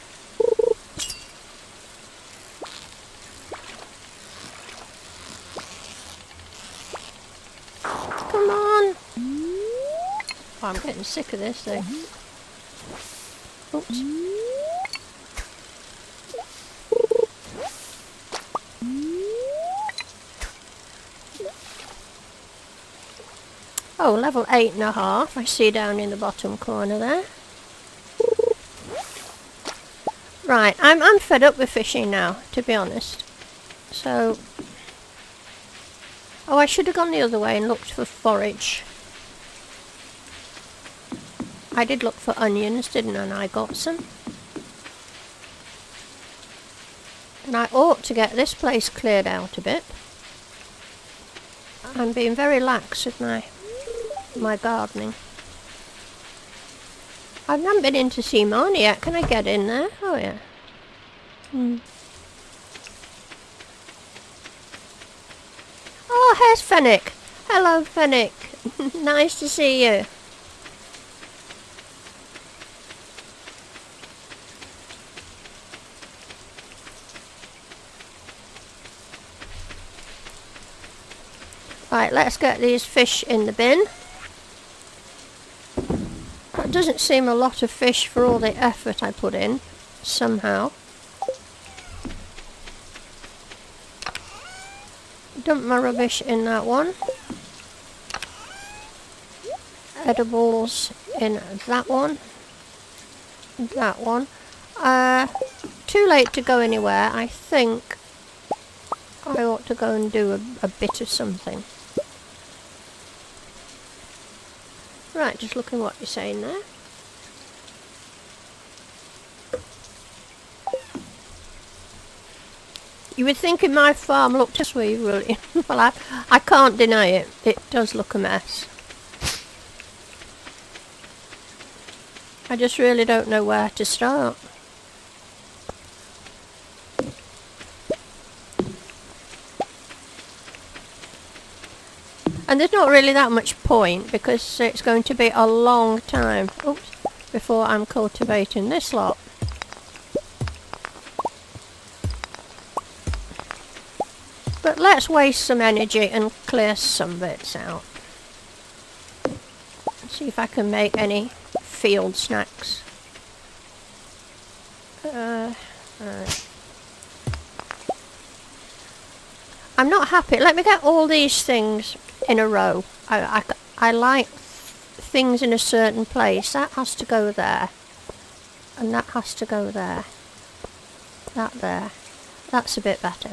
Come on! Oh, I'm getting sick of this thing. Oops. Oh, level 8.5, I see down in the bottom corner there. Right, I'm fed up with fishing now, to be honest. So... oh, I should have gone the other way and looked for forage. I did look for onions, didn't I? And I got some. And I ought to get this place cleared out a bit. I'm being very lax with my gardening. I haven't been in to see Marnie yet. Can I get in there? Oh yeah. Oh, here's Fennec. Hello, Fennec. Nice to see you. Right, let's get these fish in the bin. That doesn't seem a lot of fish for all the effort I put in, somehow. Dump my rubbish in that one. Edibles in that one. That one. Too late to go anywhere. I think I ought to go and do a bit of something. Right, just looking what you're saying there. You would think in my farm looked this way, really. Well, I can't deny it. It does look a mess. I just really don't know where to start. And there's not really that much point because it's going to be a long time before I'm cultivating this lot. But let's waste some energy and clear some bits out. See if I can make any field snacks. Right. I'm not happy. Let me get all these things in a row. I like things in a certain place. That has to go there. And that has to go there. That there. That's a bit better.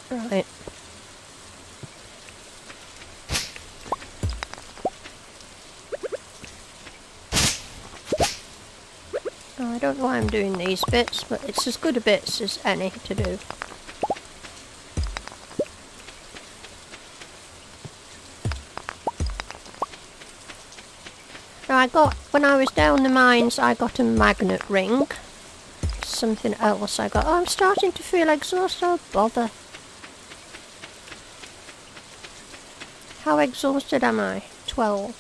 Right. I don't know why I'm doing these bits, but it's as good a bits as any to do. Now when I was down the mines, I got a magnet ring. Something else I got. Oh, I'm starting to feel exhausted. Oh, bother. How exhausted am I? 12.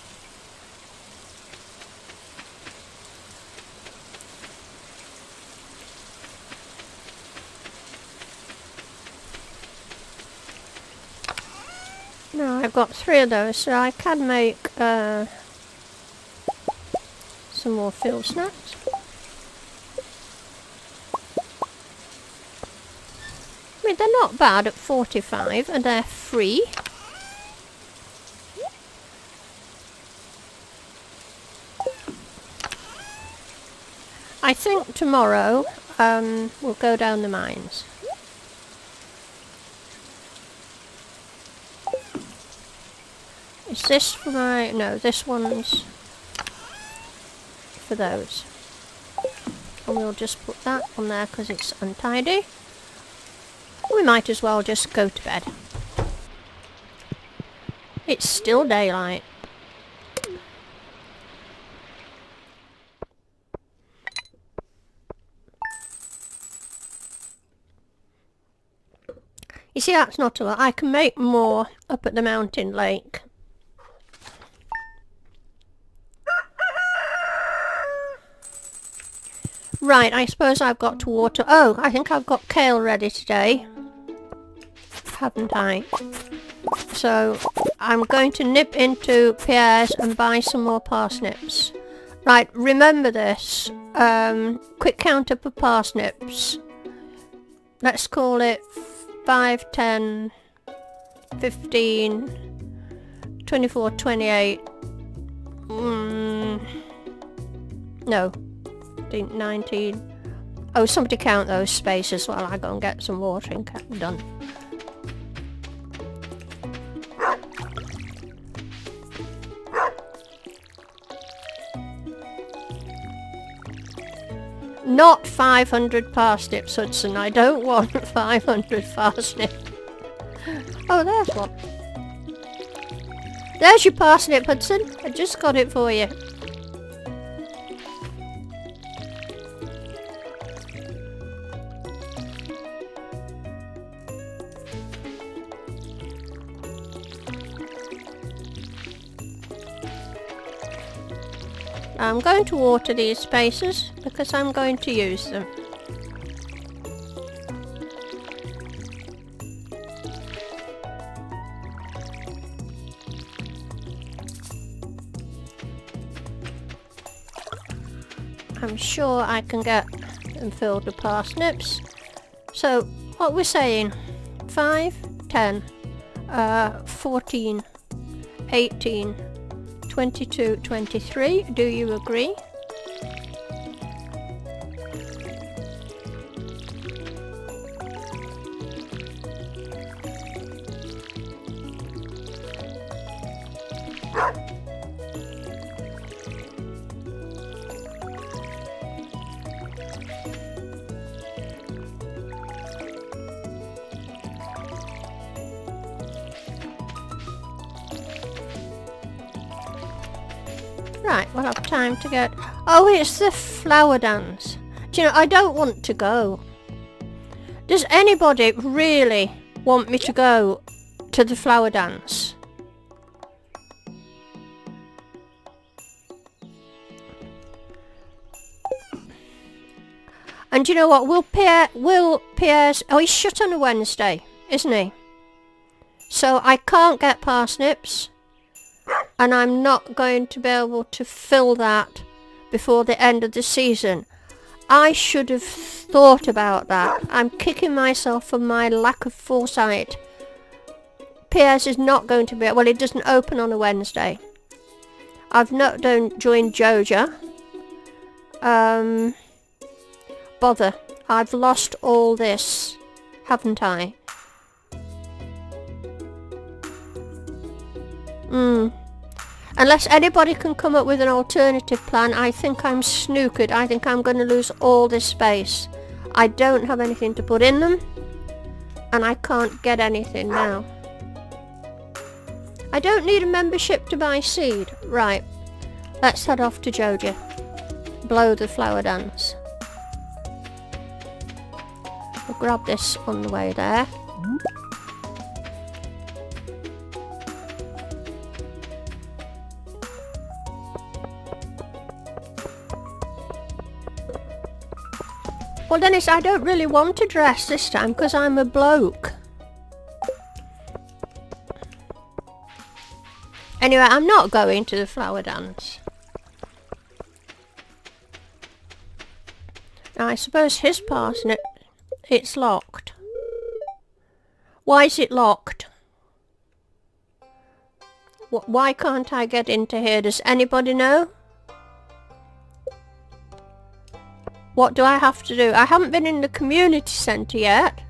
No, I've got 3 of those, so I can make some more field snacks. I mean, they're not bad at 45, and they're free. I think tomorrow we'll go down the mines. Is this for my... no, this one's for those. And we'll just put that on there because it's untidy. We might as well just go to bed. It's still daylight. You see, that's not a lot. I can make more up at the mountain lake. Right, I suppose I've got to water... oh, I think I've got kale ready today. Haven't I? So, I'm going to nip into Pierre's and buy some more parsnips. Right, remember this. Quick count up of parsnips. Let's call it 5, 10, 15, 24, 28. No. 19. Oh, somebody count those spaces while I go and get some watering done. Not 500 parsnips, Hudson. I don't want 500 parsnips. Oh, there's one. There's your parsnip, Hudson. I just got it for you. I'm going to water these spaces because I'm going to use them. I'm sure I can get them filled with parsnips. So what we're saying, 5, 10, 14, 18, 22, 23, do you agree? Right, we'll have time to get... oh, it's the flower dance. Do you know, I don't want to go. Does anybody really want me to go to the flower dance? And you know what? Pierre's... Oh, he's shut on a Wednesday, isn't he? So I can't get parsnips. And I'm not going to be able to fill that before the end of the season. I should have thought about that. I'm kicking myself for my lack of foresight. Pierre's is not going to be... Well, it doesn't open on a Wednesday. I've not joined Joja. Bother. I've lost all this, haven't I? Unless anybody can come up with an alternative plan, I think I'm snookered. I think I'm going to lose all this space. I don't have anything to put in them. And I can't get anything now. I don't need a membership to buy seed. Right. Let's head off to Joja. Blow the flower dance. We'll grab this on the way there. Well, Dennis, I don't really want to dress this time because I'm a bloke. Anyway, I'm not going to the flower dance. Now, I suppose his parsnip, it's locked. Why is it locked? Why can't I get into here? Does anybody know? What do I have to do? I haven't been in the community centre yet.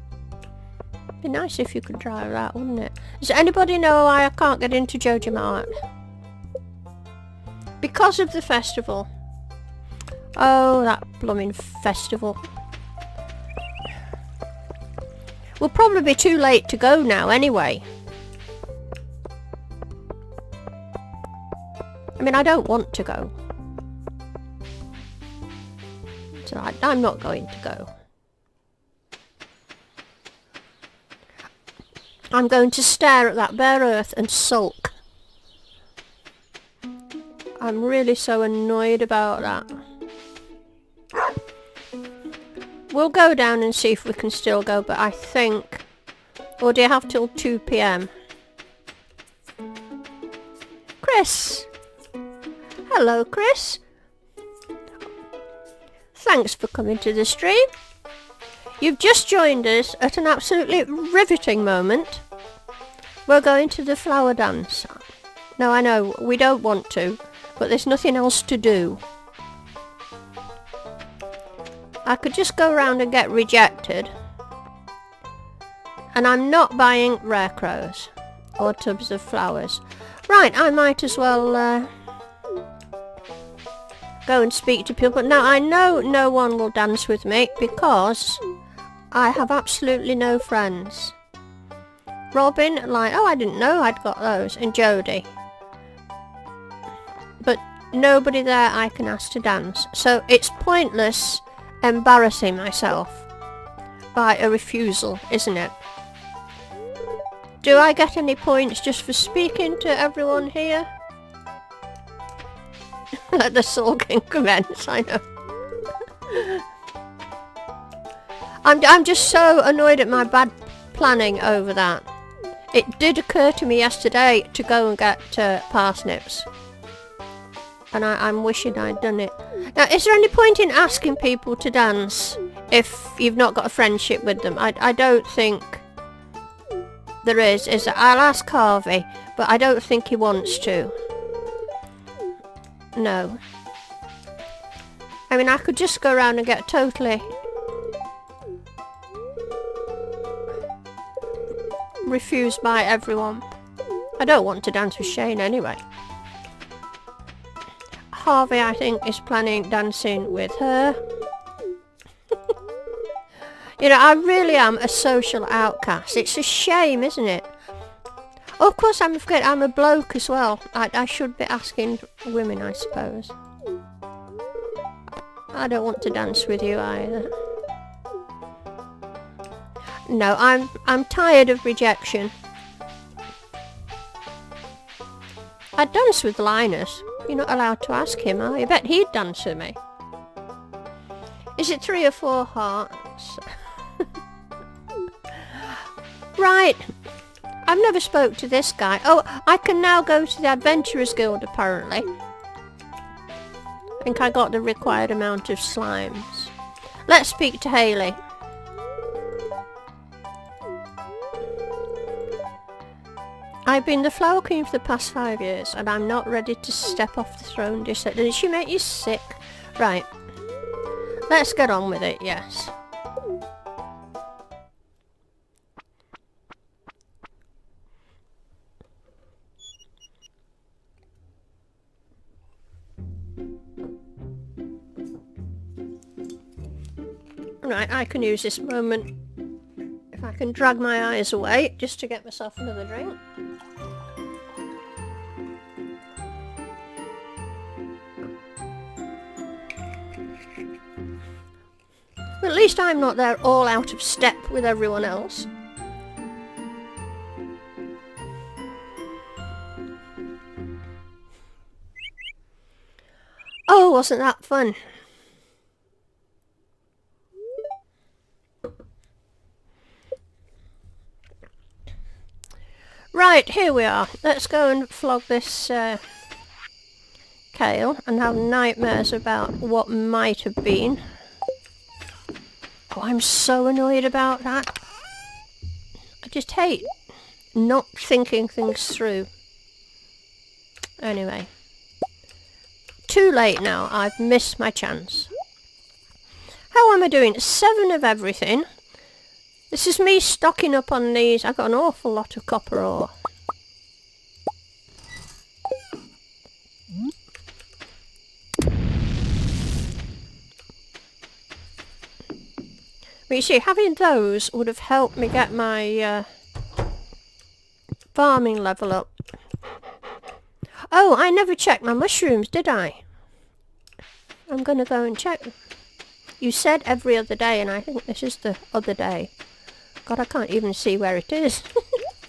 Be nice if you could try that, wouldn't it? Does anybody know why I can't get into Joja Mart? Because of the festival. Oh, that blooming festival. We'll probably be too late to go now anyway. I mean, I don't want to go. So I'm not going to go. I'm going to stare at that bare earth and sulk. I'm really so annoyed about that. We'll go down and see if we can still go, but I think... Or do you have till 2 PM? Chris! Hello, Chris. Thanks for coming to the stream. You've just joined us at an absolutely riveting moment. We're going to the flower dance. No, I know, we don't want to, but there's nothing else to do. I could just go around and get rejected. And I'm not buying rare crows or tubs of flowers. Right, I might as well go and speak to people. Now, I know no one will dance with me because I have absolutely no friends. Robin, like, oh, I didn't know I'd got those. And Jodie. But nobody there I can ask to dance. So it's pointless embarrassing myself by a refusal, isn't it? Do I get any points just for speaking to everyone here? Let the sulking commence, I know. I'm just so annoyed at my bad planning over that. It did occur to me yesterday to go and get parsnips. And I'm wishing I'd done it. Now, is there any point in asking people to dance if you've not got a friendship with them? I don't think there is there? I'll ask Harvey, but I don't think he wants to. No. I mean, I could just go around and get totally refused by everyone. I don't want to dance with Shane anyway. Harvey, I think, is planning dancing with her. You know, I really am a social outcast. It's a shame, isn't it? Oh, of course, I'm forgetting I'm a bloke as well. I should be asking women, I suppose. I don't want to dance with you either. No, I'm tired of rejection. I'd dance with Linus. You're not allowed to ask him, are you? I bet he'd dance with me. Is it 3 or 4 hearts? Right. I've never spoke to this guy. Oh, I can now go to the Adventurers Guild apparently. I think I got the required amount of slimes. Let's speak to Hayley. I've been the Flower Queen for the past 5 years and I'm not ready to step off the throne. Did she make you sick? Right. Let's get on with it, yes. Right, I can use this moment if I can drag my eyes away just to get myself another drink. At least I'm not there all out of step with everyone else. Oh, wasn't that fun? Right, here we are. Let's go and flog this kale and have nightmares about what might have been. Oh, I'm so annoyed about that. I just hate not thinking things through. Anyway. Too late now. I've missed my chance. How am I doing? 7 of everything. This is me stocking up on these. I've got an awful lot of copper ore. But you see, having those would have helped me get my farming level up. Oh, I never checked my mushrooms, did I? I'm going to go and check. You said every other day, and I think this is the other day. God, I can't even see where it is.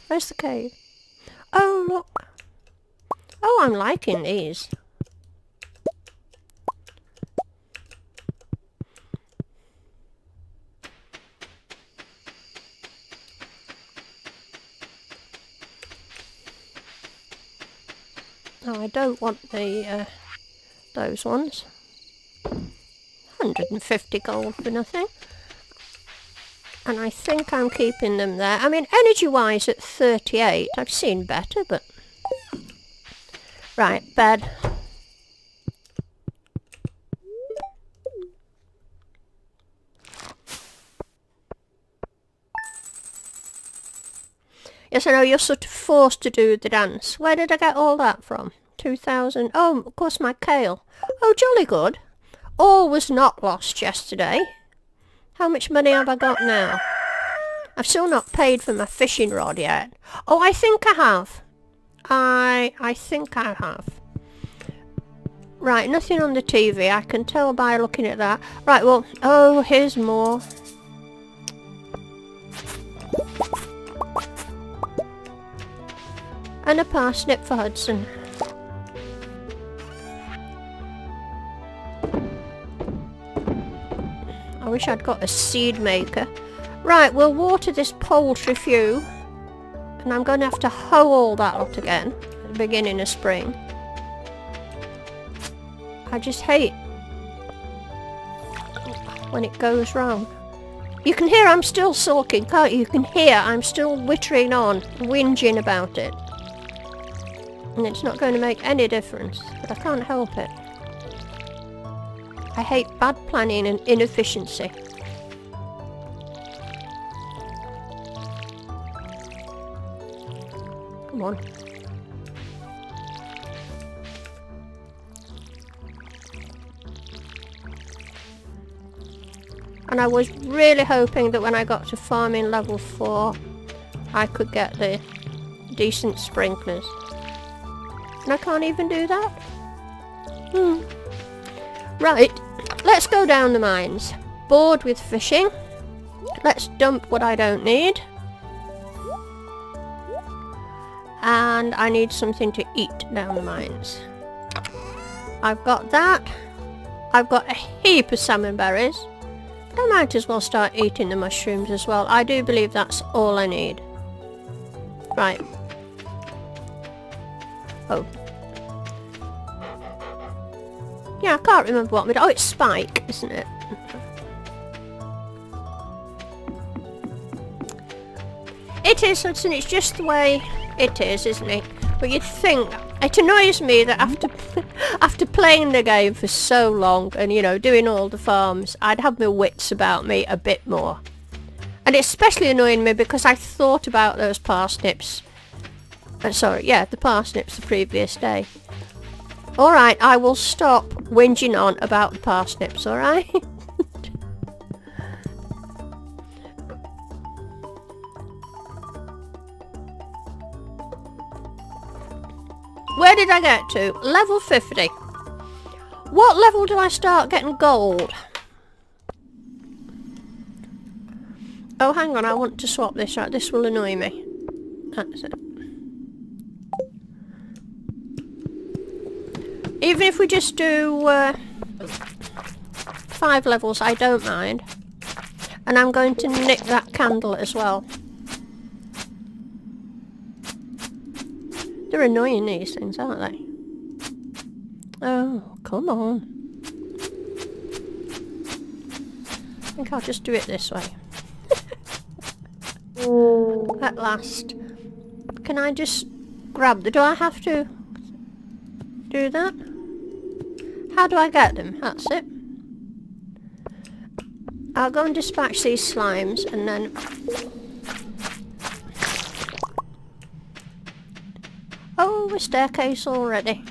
Where's the cave? Oh, look. Oh, I'm liking these. No, I don't want the those ones. 150 gold for nothing. And I think I'm keeping them there. I mean, energy-wise at 38, I've seen better, but... Right, bed. Yes, I know, you're sort of forced to do the dance. Where did I get all that from? 2,000... Oh, of course, my kale. Oh, jolly good. All was not lost yesterday. How much money have I got now? I've still not paid for my fishing rod yet. Oh, I think I have. I think I have. Right, nothing on the TV. I can tell by looking at that. Right, well, oh, here's more. And a parsnip for Hudson. I wish I'd got a seed maker. Right, we'll water this poultry few. And I'm going to have to hoe all that lot again at the beginning of spring. I just hate when it goes wrong. You can hear I'm still sulking, can't you? You can hear I'm still wittering on, whinging about it. And it's not going to make any difference, but I can't help it. I hate bad planning and inefficiency. Come on. And I was really hoping that when I got to farming level 4, I could get the decent sprinklers. And I can't even do that? Right, let's go down the mines. Bored with fishing. Let's dump what I don't need. And I need something to eat down the mines. I've got that. I've got a heap of salmon berries. I might as well start eating the mushrooms as well. I do believe that's all I need. Right. Oh. Yeah, I can't remember what we do. Oh, it's Spike, isn't it? It is, Hudson. It's just the way it is, isn't it? But you'd think... It annoys me that after playing the game for so long and, you know, doing all the farms, I'd have my wits about me a bit more. And it's especially annoying me because I thought about those parsnips. Sorry, yeah, the parsnips the previous day. Alright, I will stop whinging on about the parsnips, alright? Where did I get to? Level 50. What level do I start getting gold? Oh, hang on, I want to swap this out. This will annoy me. That's it. Even if we just do 5 levels, I don't mind. And I'm going to nick that candle as well. They're annoying, these things, aren't they? Oh, come on. I think I'll just do it this way. At last. Can I just grab the... Do I have to do that? How do I get them? That's it. I'll go and dispatch these slimes and then... Oh, a staircase already.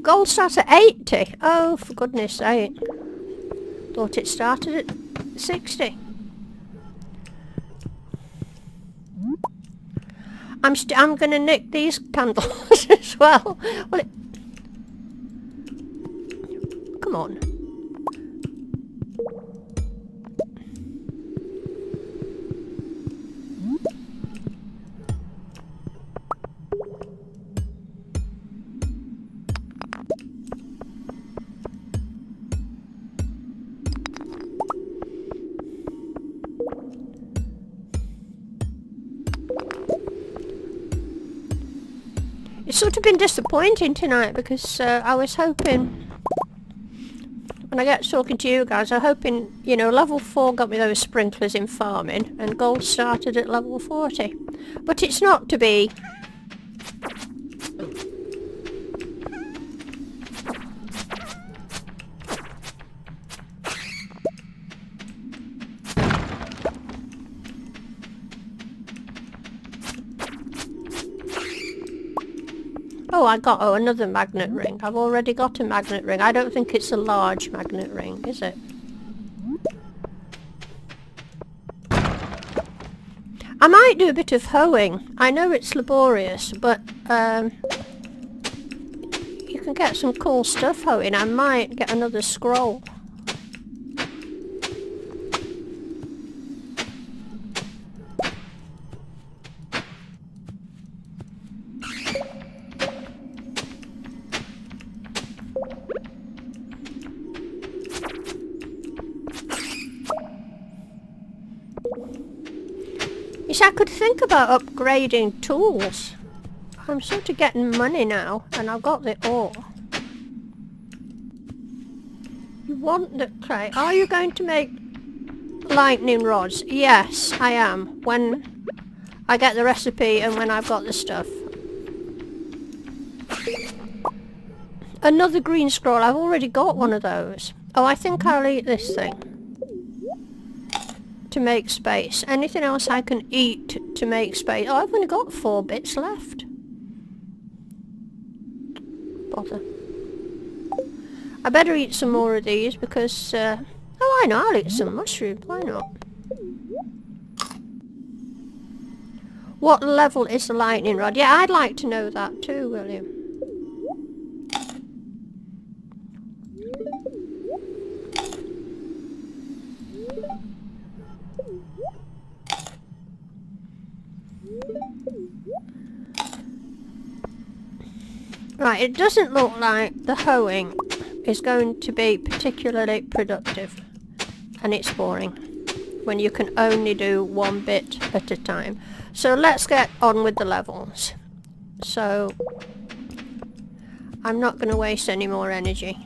Gold starts at 80. Oh, for goodness sake. Thought it started at 60. I'm gonna nick these candles as well. Well, come on. It's sort of been disappointing tonight because I was hoping, when I get talking to you guys, I'm hoping, you know, level 4 got me those sprinklers in farming and gold started at level 40. But it's not to be. Oh, I got another magnet ring. I've already got a magnet ring. I don't think it's a large magnet ring, is it? I might do a bit of hoeing. I know it's laborious, but you can get some cool stuff hoeing. I might get another scroll. Yes, I could think about upgrading tools. I'm sort of getting money now, and I've got the ore. You want the clay? Are you going to make lightning rods? Yes, I am. When I get the recipe and when I've got the stuff. Another green scroll. I've already got one of those. Oh, I think I'll eat this thing. To make space. Anything else I can eat to make space? Oh, I've only got 4 bits left. Bother. I better eat some more of these because... oh, I know, I'll eat some mushrooms. Why not? What level is the lightning rod? Yeah, I'd like to know that too, William. Right, it doesn't look like the hoeing is going to be particularly productive. And it's boring when you can only do one bit at a time. So let's get on with the levels. So I'm not going to waste any more energy.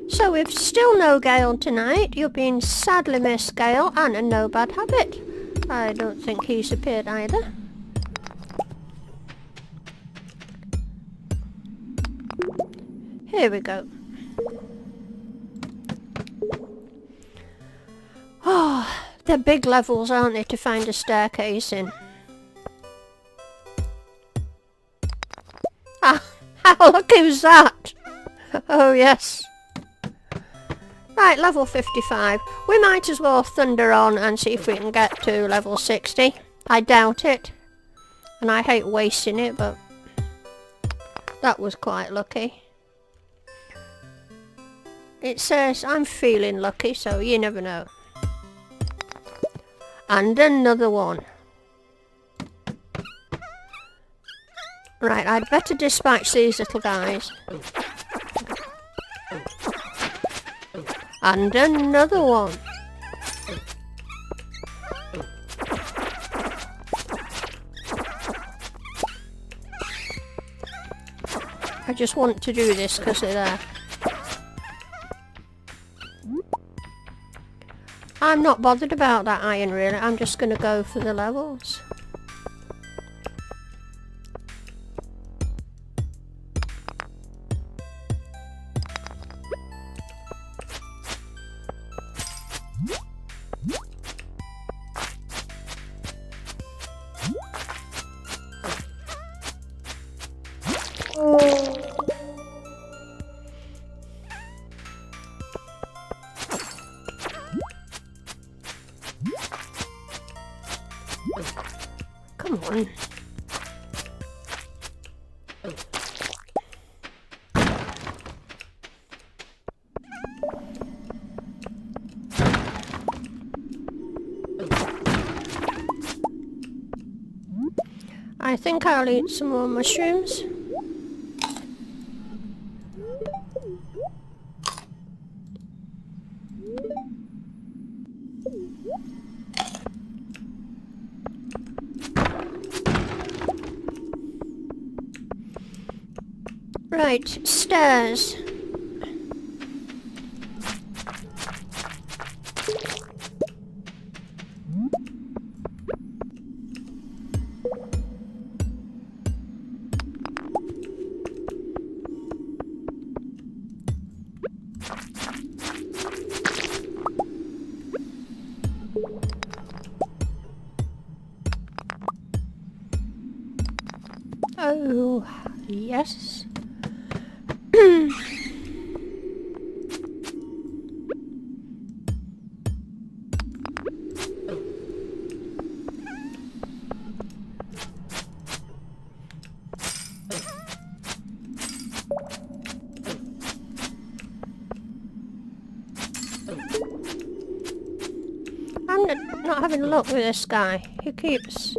So we've still no Gale tonight. You've been sadly missed, Gale, and a no bad habit. I don't think he's appeared either. Here we go. Oh, they're big levels, aren't they, to find a staircase in? Ah, how lucky was that? Oh yes. Right, level 55. We might as well thunder on and see if we can get to level 60. I doubt it. And I hate wasting it, but that was quite lucky. It says I'm feeling lucky, so you never know. And another one. Right, I'd better dispatch these little guys. And another one. I just want to do this because they're there. I'm not bothered about that iron really, I'm just going to go for the levels. Come on. I think I'll eat some more mushrooms. Right, stairs. Oh, yes. I'm not having a look with this guy. He keeps...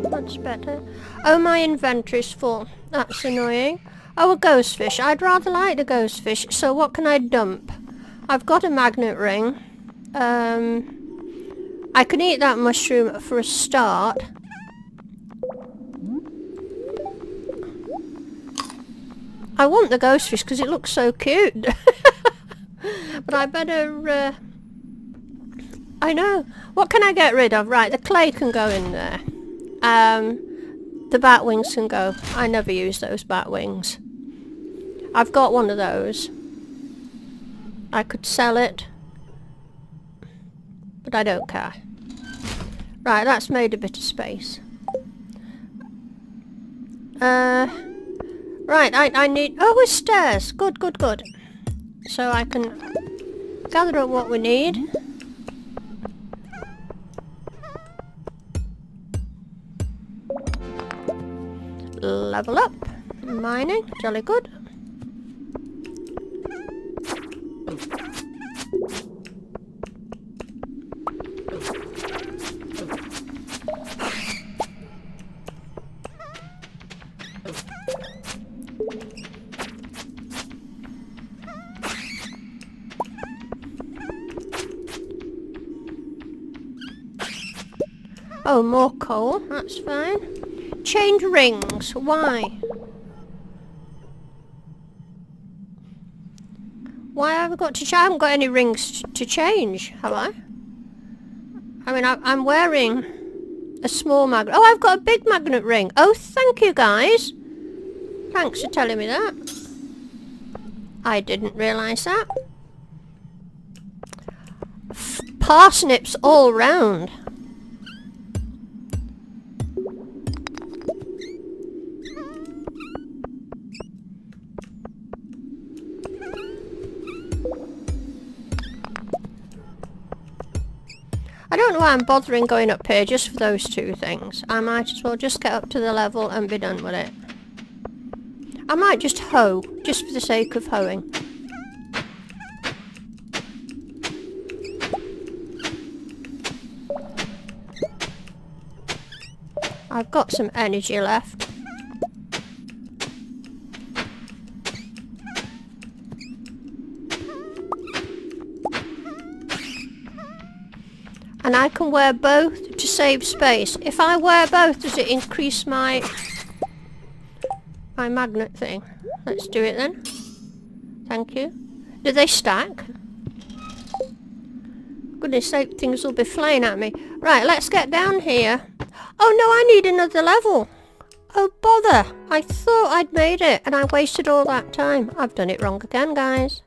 That's better. Oh, my inventory's full. That's annoying. Oh, a ghost fish. I'd rather like the ghost fish. So what can I dump? I've got a magnet ring. I can eat that mushroom for a start. I want the ghost fish because it looks so cute. But I better... I know. What can I get rid of? Right, the clay can go in there. The bat wings can go. I never use those bat wings. I've got one of those. I could sell it. But I don't care. Right, that's made a bit of space. Right, I need... Oh, with stairs. Good, good, good. So I can gather up what we need. Level up. Mining. Jolly good. Oh, more coal. That's fine. Change rings. Why? Why have I got to change? I haven't got any rings to change, have I? I mean, I'm wearing a small magnet. Oh, I've got a big magnet ring. Oh, thank you, guys. Thanks for telling me that. I didn't realise that. Parsnips all round. I don't know why I'm bothering going up here just for those two things. I might as well just get up to the level and be done with it. I might just hoe, just for the sake of hoeing. I've got some energy left. And I can wear both to save space. If I wear both, does it increase my magnet thing? Let's do it then. Thank you. Do they stack? Goodness sake, things will be flying at me. Right, let's get down here. Oh no, I need another level. Oh bother. I thought I'd made it and I wasted all that time. I've done it wrong again, guys.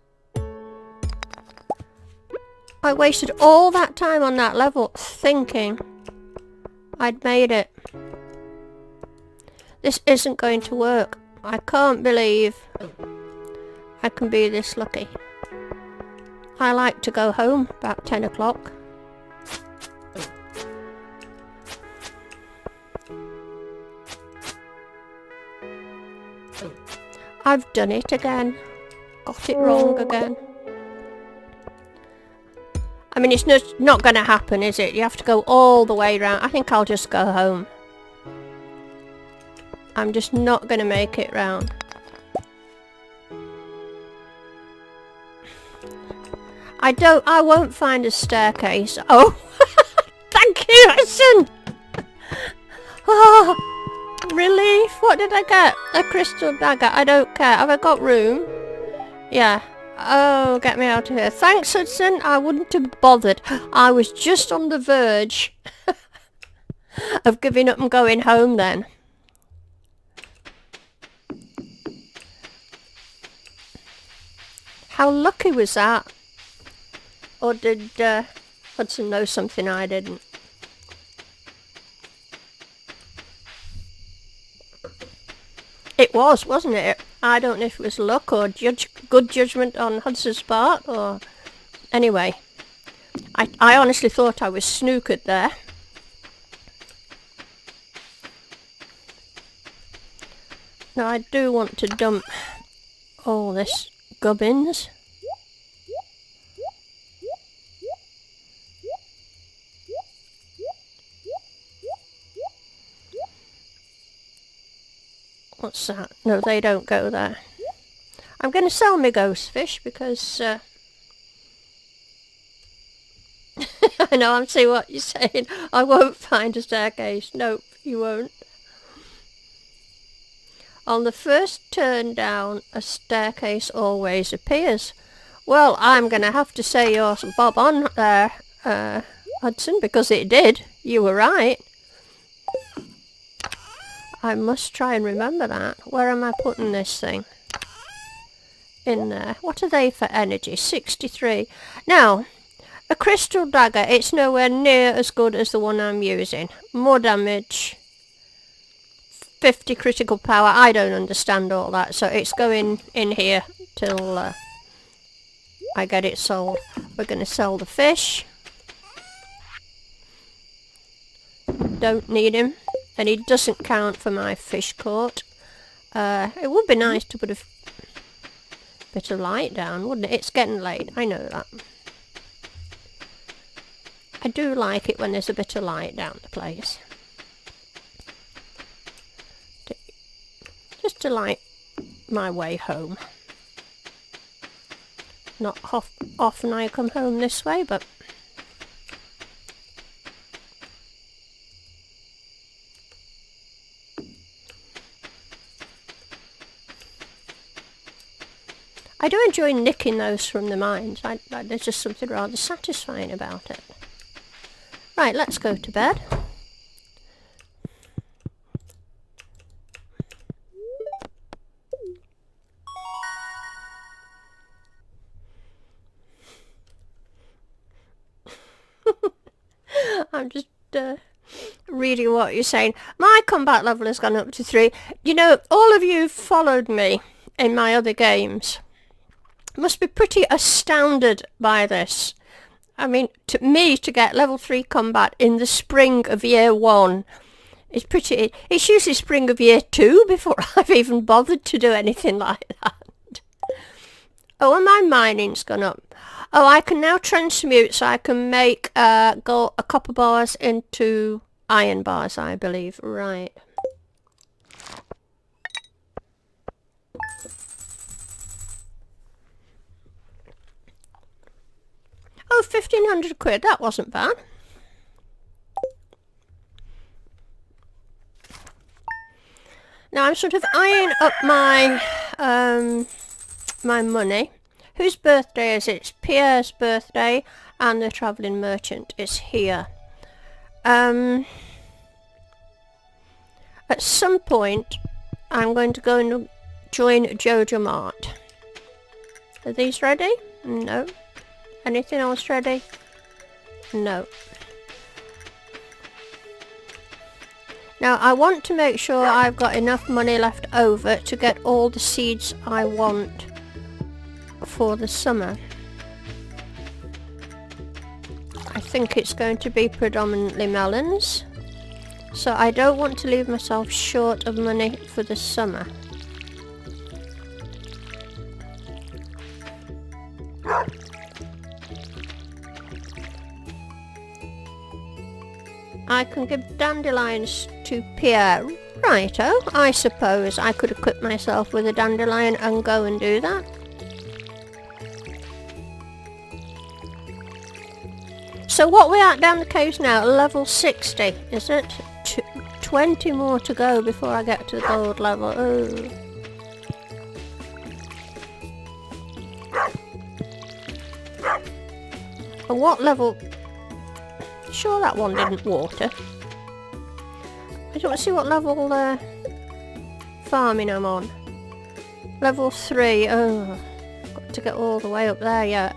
I wasted all that time on that level thinking I'd made it. This isn't going to work. I can't believe I can be this lucky. I like to go home about 10 o'clock. I've done it again. Got it wrong again. I mean, it's not going to happen, is it? You have to go all the way round. I think I'll just go home. I'm just not going to make it round. I won't find a staircase. Oh, thank you, Hudson. Oh, relief. What did I get? A crystal dagger. I don't care. Have I got room? Yeah. Oh, get me out of here. Thanks, Hudson. I wouldn't have bothered. I was just on the verge of giving up and going home then. How lucky was that? Or did Hudson know something I didn't? It was, wasn't it? I don't know if it was luck or good judgment on Hudson's part, or... Anyway, I honestly thought I was snookered there. Now I do want to dump all this gubbins. What's that? No, they don't go there. I'm going to sell my ghost fish because... I know, I see what you're saying. I won't find a staircase. Nope, you won't. On the first turn down, a staircase always appears. Well, I'm going to have to say you're bob on there, Hudson, because it did. You were right. I must try and remember that. Where am I putting this thing? In there. What are they for energy? 63. Now, a crystal dagger, it's nowhere near as good as the one I'm using. More damage. 50 critical power. I don't understand all that. So it's going in here till I get it sold. We're going to sell the fish. Don't need him. and he doesn't count for my fish court. It would be nice to put a bit of light down, wouldn't it? It's getting late, I know that. I do like it when there's a bit of light down the place. Just to light my way home. Not often I come home this way, but I do enjoy nicking those from the mines. There's just something rather satisfying about it. Right, let's go to bed. I'm just reading what you're saying. My combat level has gone up to 3. You know, all of you followed me in my other games must be pretty astounded by this. I mean, to me, to get level 3 combat in the spring of year 1 is pretty... It's usually spring of year 2 before I've even bothered to do anything like that. Oh, and my mining's gone up. Oh, I can now transmute, so I can make copper bars into iron bars, I believe. Right. Oh, 1,500 quid, that wasn't bad. Now I'm sort of eyeing up my my money. Whose birthday is it? It's Pierre's birthday, and the travelling merchant is here. At some point I'm going to go and join Jojo Mart. Are these ready? No. Anything else ready? No. Now I want to make sure I've got enough money left over to get all the seeds I want for the summer. I think it's going to be predominantly melons, so I don't want to leave myself short of money for the summer. I can give dandelions to Pierre. Righto, I suppose I could equip myself with a dandelion and go and do that. So what we're at down the caves now, level 60, is it? 20 more to go before I get to the gold level. Oh. And what level... Sure that one didn't water. I don't see what level farming I'm on. Level 3, oh, got to get all the way up there yet.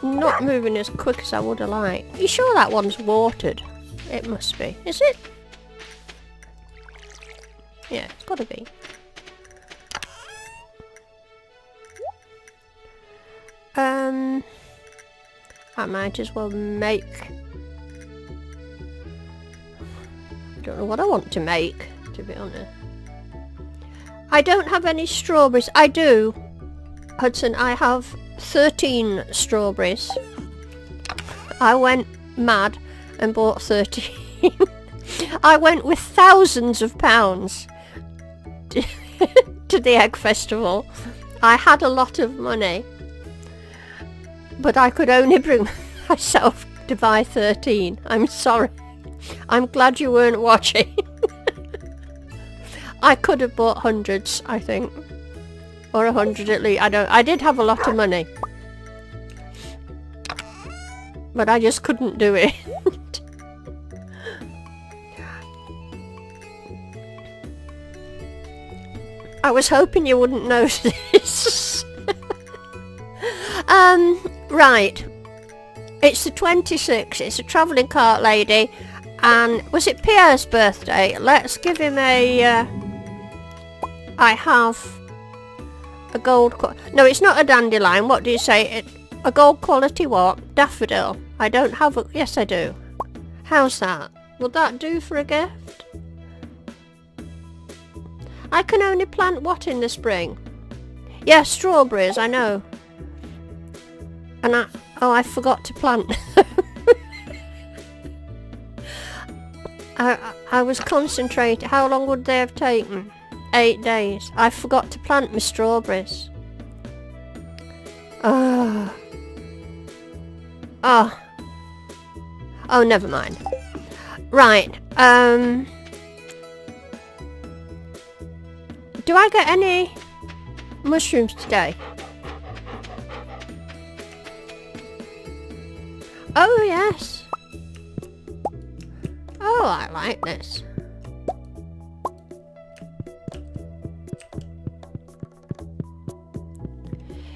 Not moving as quick as I would have liked. Are you sure that one's watered? It must be. Is it? Yeah, it's got to be. I might as well make... I don't know what I want to make, to be honest. I don't have any strawberries. I do, Hudson. I have 13 strawberries. I went mad and bought 13. I went with thousands of pounds to the egg festival. I had a lot of money, but I could only bring myself to buy 13. I'm sorry. I'm glad you weren't watching. I could have bought hundreds, I think. Or 100 at least. I did have a lot of money. But I just couldn't do it. I was hoping you wouldn't notice. Right. It's the 26th. It's a travelling cart lady. And was it Pierre's birthday? Let's give him a... I have a gold... No, it's not a dandelion. What do you say? A gold quality what? Daffodil. I don't have a... Yes, I do. How's that? Would that do for a gift? I can only plant what in the spring? Yeah, strawberries, I know. And I forgot to plant. I was concentrating. How long would they have taken? 8 days. I forgot to plant my strawberries. Oh. Oh. Oh, never mind. Right. Do I get any mushrooms today? Oh, yes. Oh, I like this.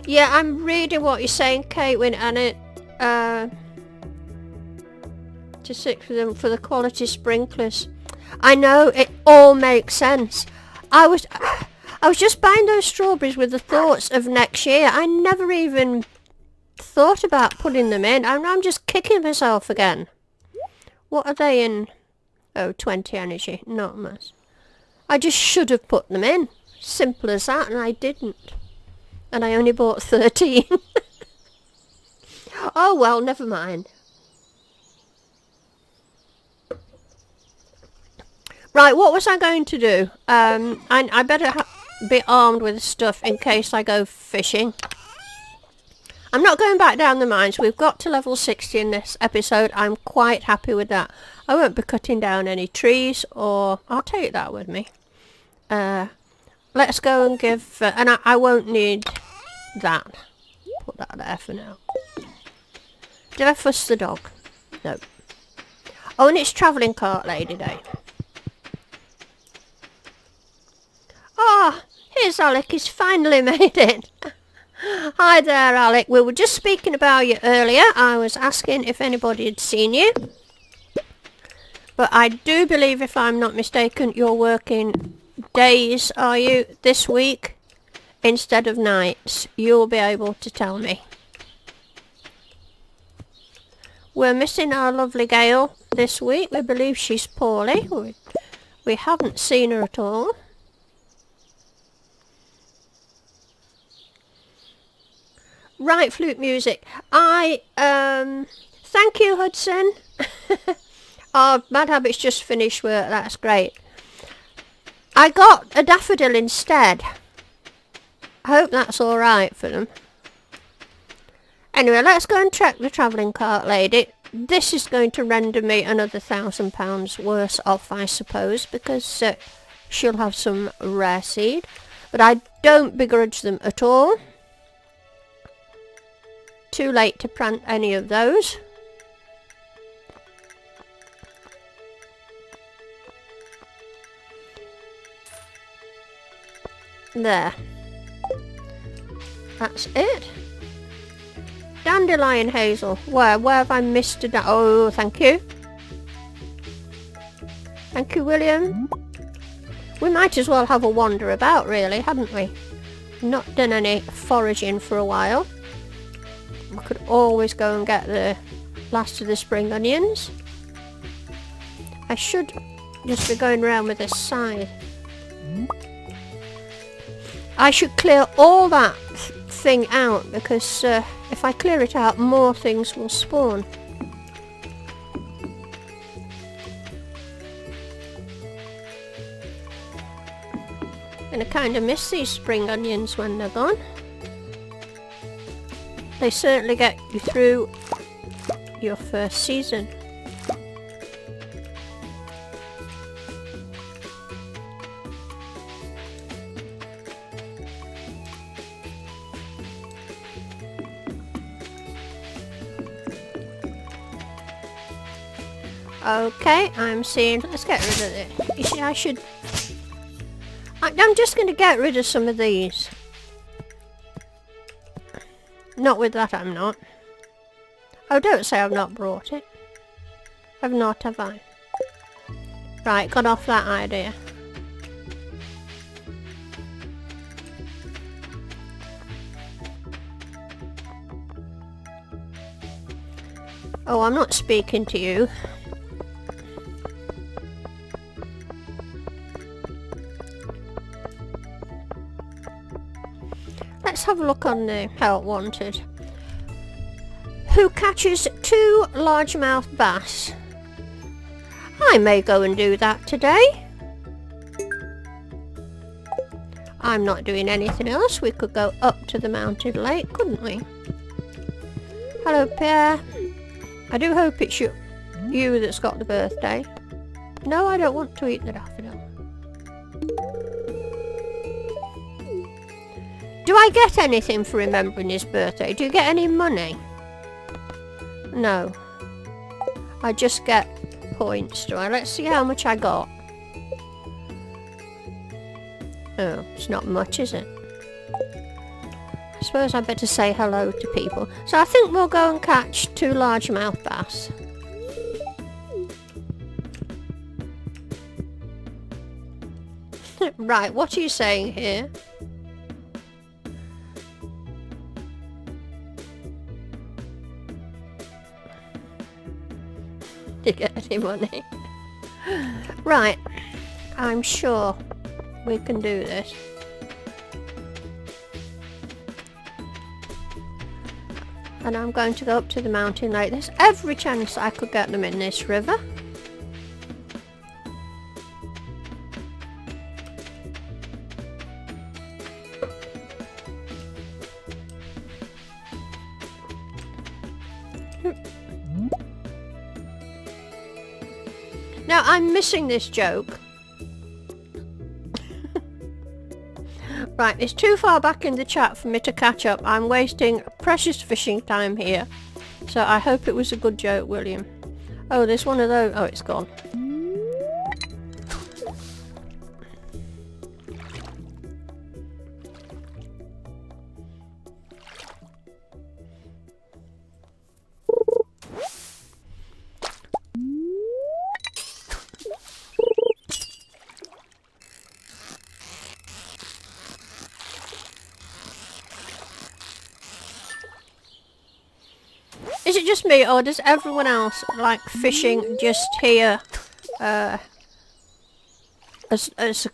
Yeah, I'm reading what you're saying, Caitlin, and it, to stick for them for the quality sprinklers. I know, it all makes sense. I was just buying those strawberries with the thoughts of next year. I never even thought about putting them in. I'm just kicking myself again. What are they in? Oh, 20 energy, not much. I just should have put them in. Simple as that, and I didn't. And I only bought 13. Oh well, never mind. Right, what was I going to do? I better be armed with stuff in case I go fishing. I'm not going back down the mines. We've got to level 60 in this episode. I'm quite happy with that. I won't be cutting down any trees, or I'll take that with me. Let's go and give... and I won't need that. Put that there for now. Did I fuss the dog? No. Oh, and it's travelling cart lady day. Ah, here's Alec. He's finally made it. Hi there, Alec. We were just speaking about you earlier. I was asking if anybody had seen you. But I do believe, if I'm not mistaken, you're working days, are you, this week? Instead of nights. You'll be able to tell me. We're missing our lovely Gail this week. We believe she's poorly. We haven't seen her at all. Right, flute music. Thank you, Hudson. Oh, Mad Habit's just finished work. That's great. I got a daffodil instead. I hope that's alright for them. Anyway, let's go and check the travelling cart lady. This is going to render me another £1,000 worse off, I suppose, because she'll have some rare seed. But I don't begrudge them at all. Too late to plant any of those. There. That's it. Dandelion hazel. Where have I missed a oh, thank you. Thank you, William. We might as well have a wander about, really, hadn't we? Not done any foraging for a while. We could always go and get the last of the spring onions. I should just be going around with this scythe. I should clear all that thing out, because if I clear it out, more things will spawn. And I kind of miss these spring onions when they're gone. They certainly get you through your first season. Okay, I'm seeing... Let's get rid of it. You see, I should... I'm just going to get rid of some of these. Not with that, I'm not. Oh, don't say I've not brought it. I've not, have I? Right, got off that idea. Oh, I'm not speaking to you. let's have a look on the help wanted. Who catches 2 largemouth bass? I may go and do that today. I'm not doing anything else. We could go up to the mountain lake, couldn't we? Hello, Pierre. I do hope it's you that's got the birthday. No, I don't want to eat the daffodil. Do I get anything for remembering his birthday? Do you get any money? No. I just get points, do I? Let's see how much I got. Oh, it's not much, is it? I suppose I'd better say hello to people. So I think we'll go and catch 2 largemouth bass. Right, what are you saying here? To get any money. Right, I'm sure we can do this. And I'm going to go up to the mountain lake. There's every chance I could get them in this river. Now, I'm missing this joke. Right, it's too far back in the chat for me to catch up. I'm wasting precious fishing time here. So I hope it was a good joke, William. Oh, there's one of those. Oh, it's gone. Is it just me, or does everyone else like fishing just here, as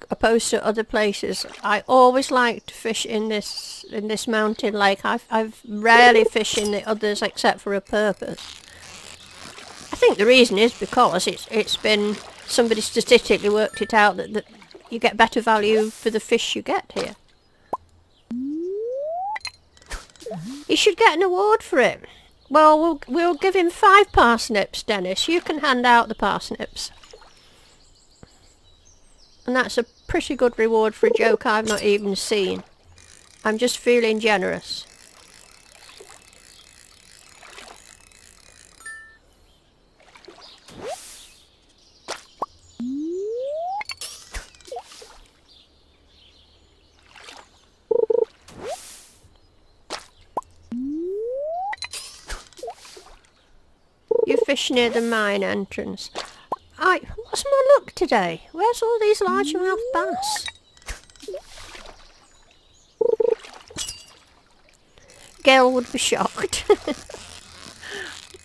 opposed to other places? I always like to fish in this mountain lake. I've rarely fished in the others except for a purpose. I think the reason is because it's been somebody statistically worked it out that you get better value for the fish you get here. You should get an award for it. Well, we'll give him 5 parsnips, Dennis. You can hand out the parsnips. And that's a pretty good reward for a joke I've not even seen. I'm just feeling generous. You fish near the mine entrance. What's my luck today? Where's all these largemouth bass? Gail would be shocked.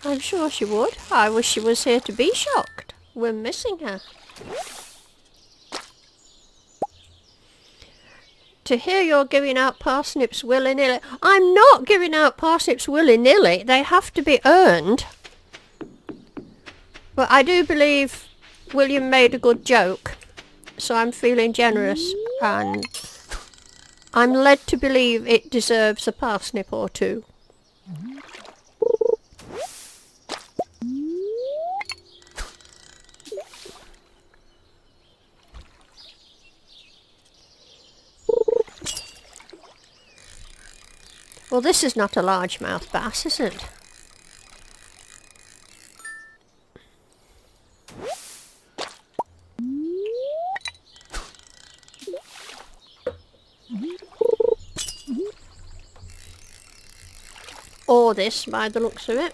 I'm sure she would. I wish she was here to be shocked. We're missing her. To hear you're giving out parsnips willy-nilly. I'm not giving out parsnips willy-nilly. They have to be earned. But I do believe William made a good joke, so I'm feeling generous, and I'm led to believe it deserves a parsnip or 2. Well, this is not a largemouth bass, is it? Or this, by the looks of it.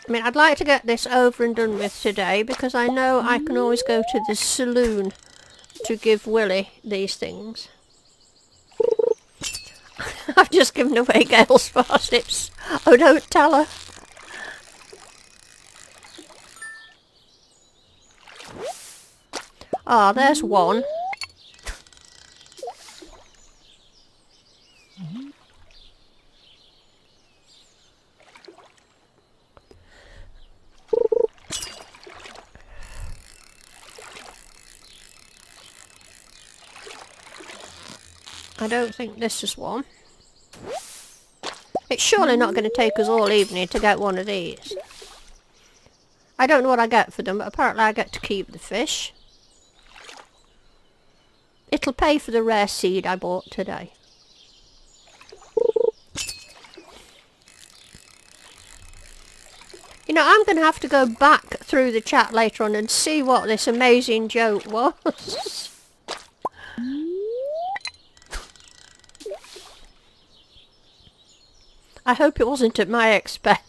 I mean, I'd like to get this over and done with today, because I know I can always go to the saloon to give Willie these things. I've just given away Gail's parsnips. Oh, don't tell her. Ah, there's one. I don't think this is one. It's surely not going to take us all evening to get one of these. I don't know what I get for them, but apparently I get to keep the fish. It'll pay for the rare seed I bought today. You know, I'm going to have to go back through the chat later on and see what this amazing joke was. I hope it wasn't at my expense.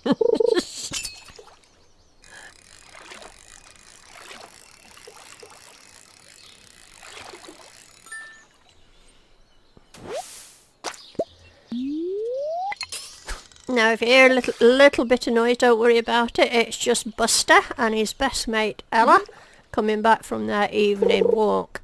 Now, if you hear a little bit of noise, don't worry about it. It's just Buster and his best mate Ella coming back from their evening walk.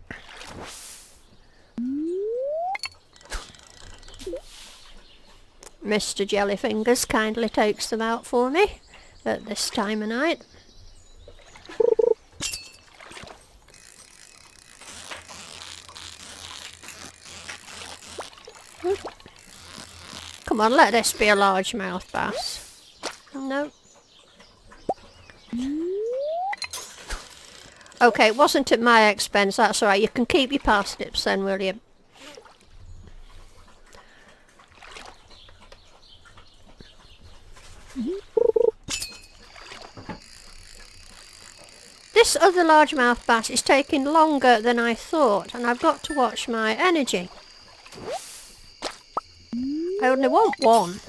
Mr. Jellyfingers kindly takes them out for me at this time of night. Come on, let this be a largemouth bass. No. Okay, it wasn't at my expense, that's alright. You can keep your parsnips then, William. This other largemouth bass is taking longer than I thought, and I've got to watch my energy. I only want one.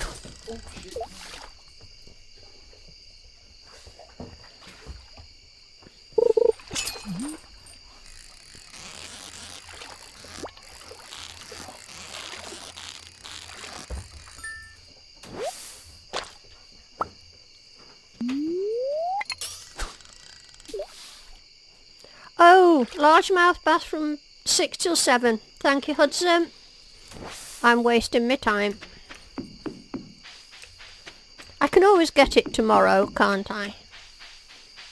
Oh, largemouth bass from 6 till 7. Thank you, Hudson. I'm wasting my time. I can always get it tomorrow, can't I?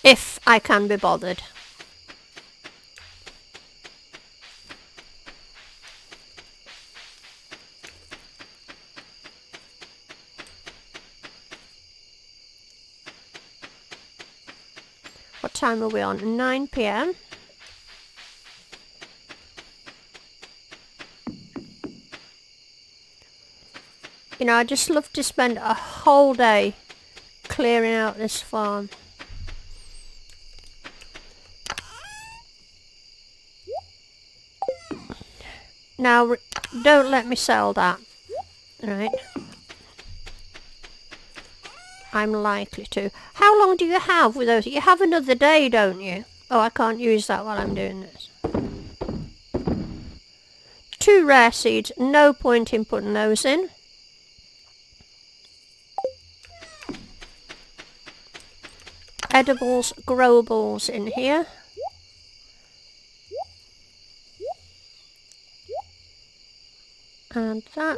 If I can be bothered. What time are we on? 9 PM. You know, I just love to spend a whole day clearing out this farm. Now, don't let me sell that. Right. I'm likely to. How long do you have with those? You have another day, don't you? Oh, I can't use that while I'm doing this. 2 rare seeds. No point in putting those in. Edibles, growables in here. And that.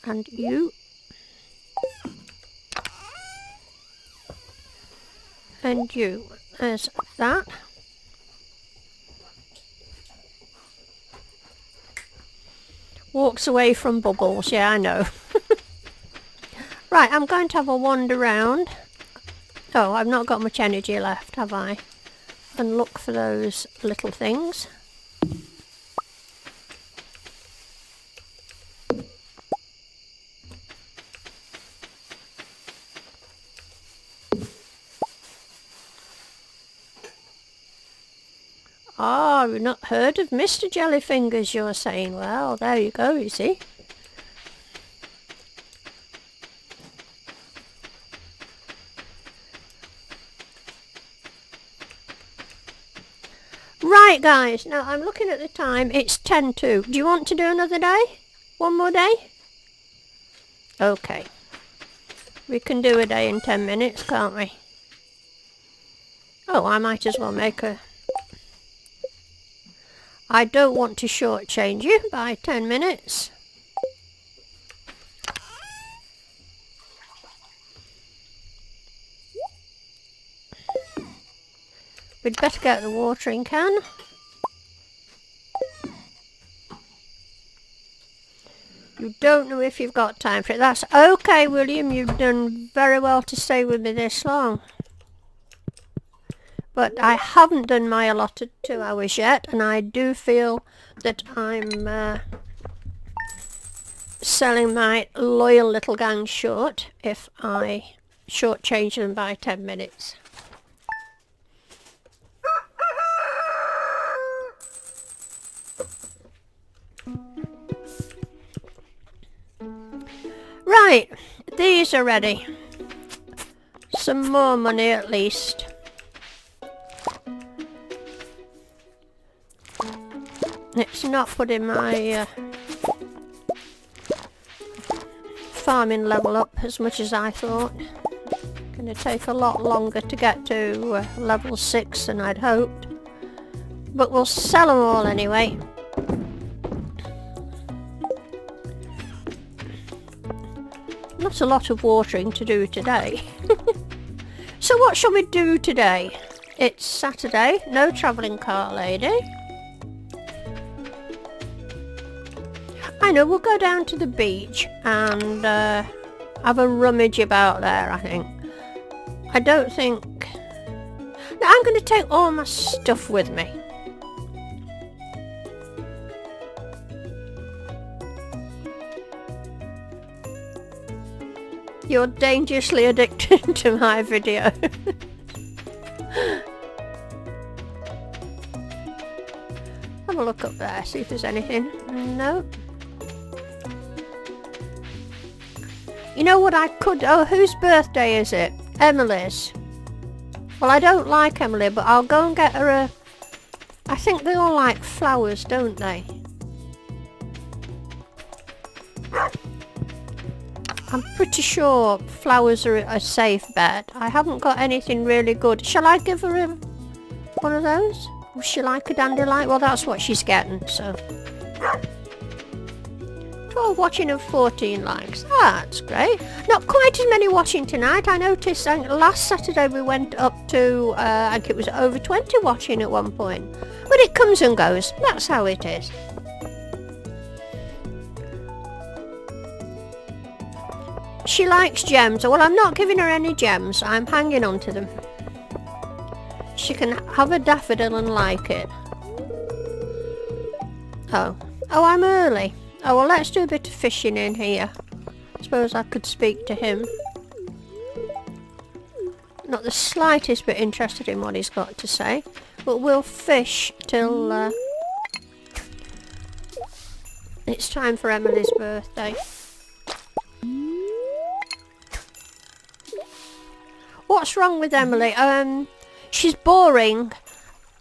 And you. And you. There's that. Walks away from bubbles. Yeah, I know. Right, I'm going to have a wander round. Oh, I've not got much energy left, have I? And look for those little things. Ah, you've not heard of Mr. Jellyfingers, you're saying. Well, there you go, you see. Right, guys, now I'm looking at the time. It's 10 to. Do you want to do another day? One more day? Okay. We can do a day in 10 minutes, can't we? Oh, I might as well make a... I don't want to shortchange you by 10 minutes. We'd better get the watering can. You don't know if you've got time for it. That's okay, William. You've done very well to stay with me this long. But I haven't done my allotted 2 hours yet, and I do feel that I'm selling my loyal little gang short if I shortchange them by 10 minutes. Right, these are ready. Some more money at least. It's not putting my farming level up as much as I thought. Gonna take a lot longer to get to level 6 than I'd hoped. But we'll sell them all anyway. Not a lot of watering to do today. So what shall we do today? It's Saturday, no travelling car lady. I know, we'll go down to the beach and have a rummage about there, I think. I don't think... No, I'm going to take all my stuff with me. You're dangerously addicted to my video. Have a look up there, see if there's anything. No. You know what I could... Oh, whose birthday is it? Emily's. Well, I don't like Emily, but I'll go and get her a... I think they all like flowers, don't they? I'm pretty sure flowers are a safe bet. I haven't got anything really good. Shall I give her one of those? Would she like a dandelion? Well, that's what she's getting, so... 12 watching and 14 likes. That's great. Not quite as many watching tonight. I noticed last Saturday we went up to, I think it was over 20 watching at one point. But it comes and goes. That's how it is. She likes gems. Well, I'm not giving her any gems. I'm hanging on to them. She can have a daffodil and like it. Oh, I'm early. Oh, well, let's do a bit of fishing in here. I suppose I could speak to him. Not the slightest bit interested in what he's got to say. But we'll fish till it's time for Emily's birthday. What's wrong with Emily? She's boring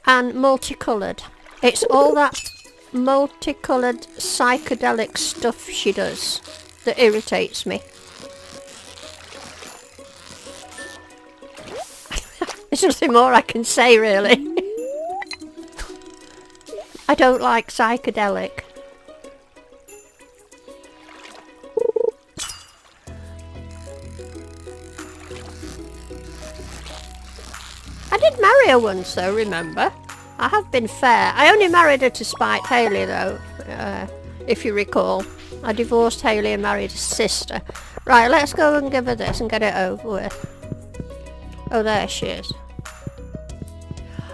and multicoloured. It's all that multicoloured psychedelic stuff she does that irritates me. There's nothing more I can say, really. I don't like psychedelic. I did marry her once though, remember? I have been fair. I only married her to spite Hayley though, if you recall. I divorced Hayley and married her sister. Right, let's go and give her this and get it over with. Oh, there she is.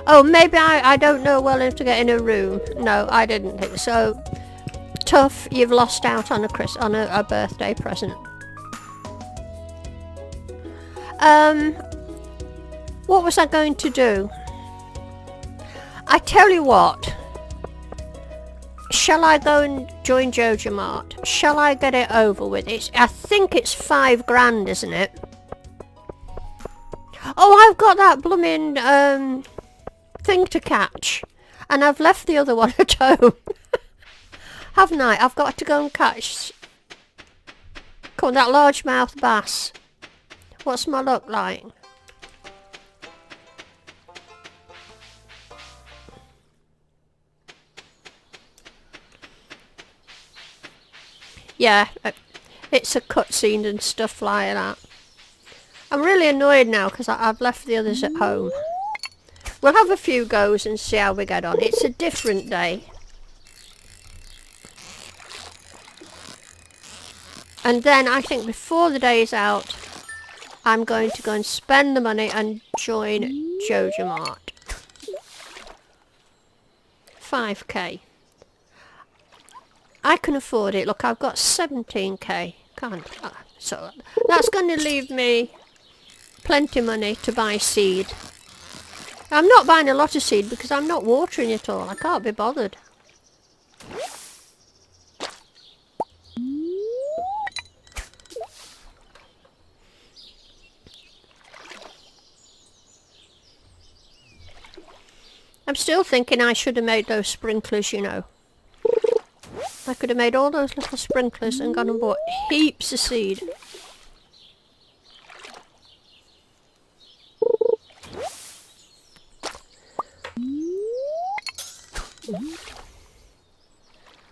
Oh, maybe I don't know well enough to get in a room. No, I didn't think so. Tough, you've lost out on a birthday present. What was I going to do? I tell you what. Shall I go and join Jojo Mart? Shall I get it over with? I think it's 5 grand, isn't it? Oh, I've got that blooming thing to catch. And I've left the other one at home. Haven't I? I've got to go and catch... Come on, that largemouth bass. What's my luck like? Yeah, it's a cutscene and stuff like that. I'm really annoyed now because I've left the others at home. We'll have a few goes and see how we get on. It's a different day. And then I think before the day is out, I'm going to go and spend the money and join Jojo Mart. 5k. I can afford it. Look, I've got 17k. Can't. So that's going to leave me plenty of money to buy seed. I'm not buying a lot of seed because I'm not watering it all. I can't be bothered. I'm still thinking I should have made those sprinklers, you know. I could have made all those little sprinklers and gone and bought heaps of seed.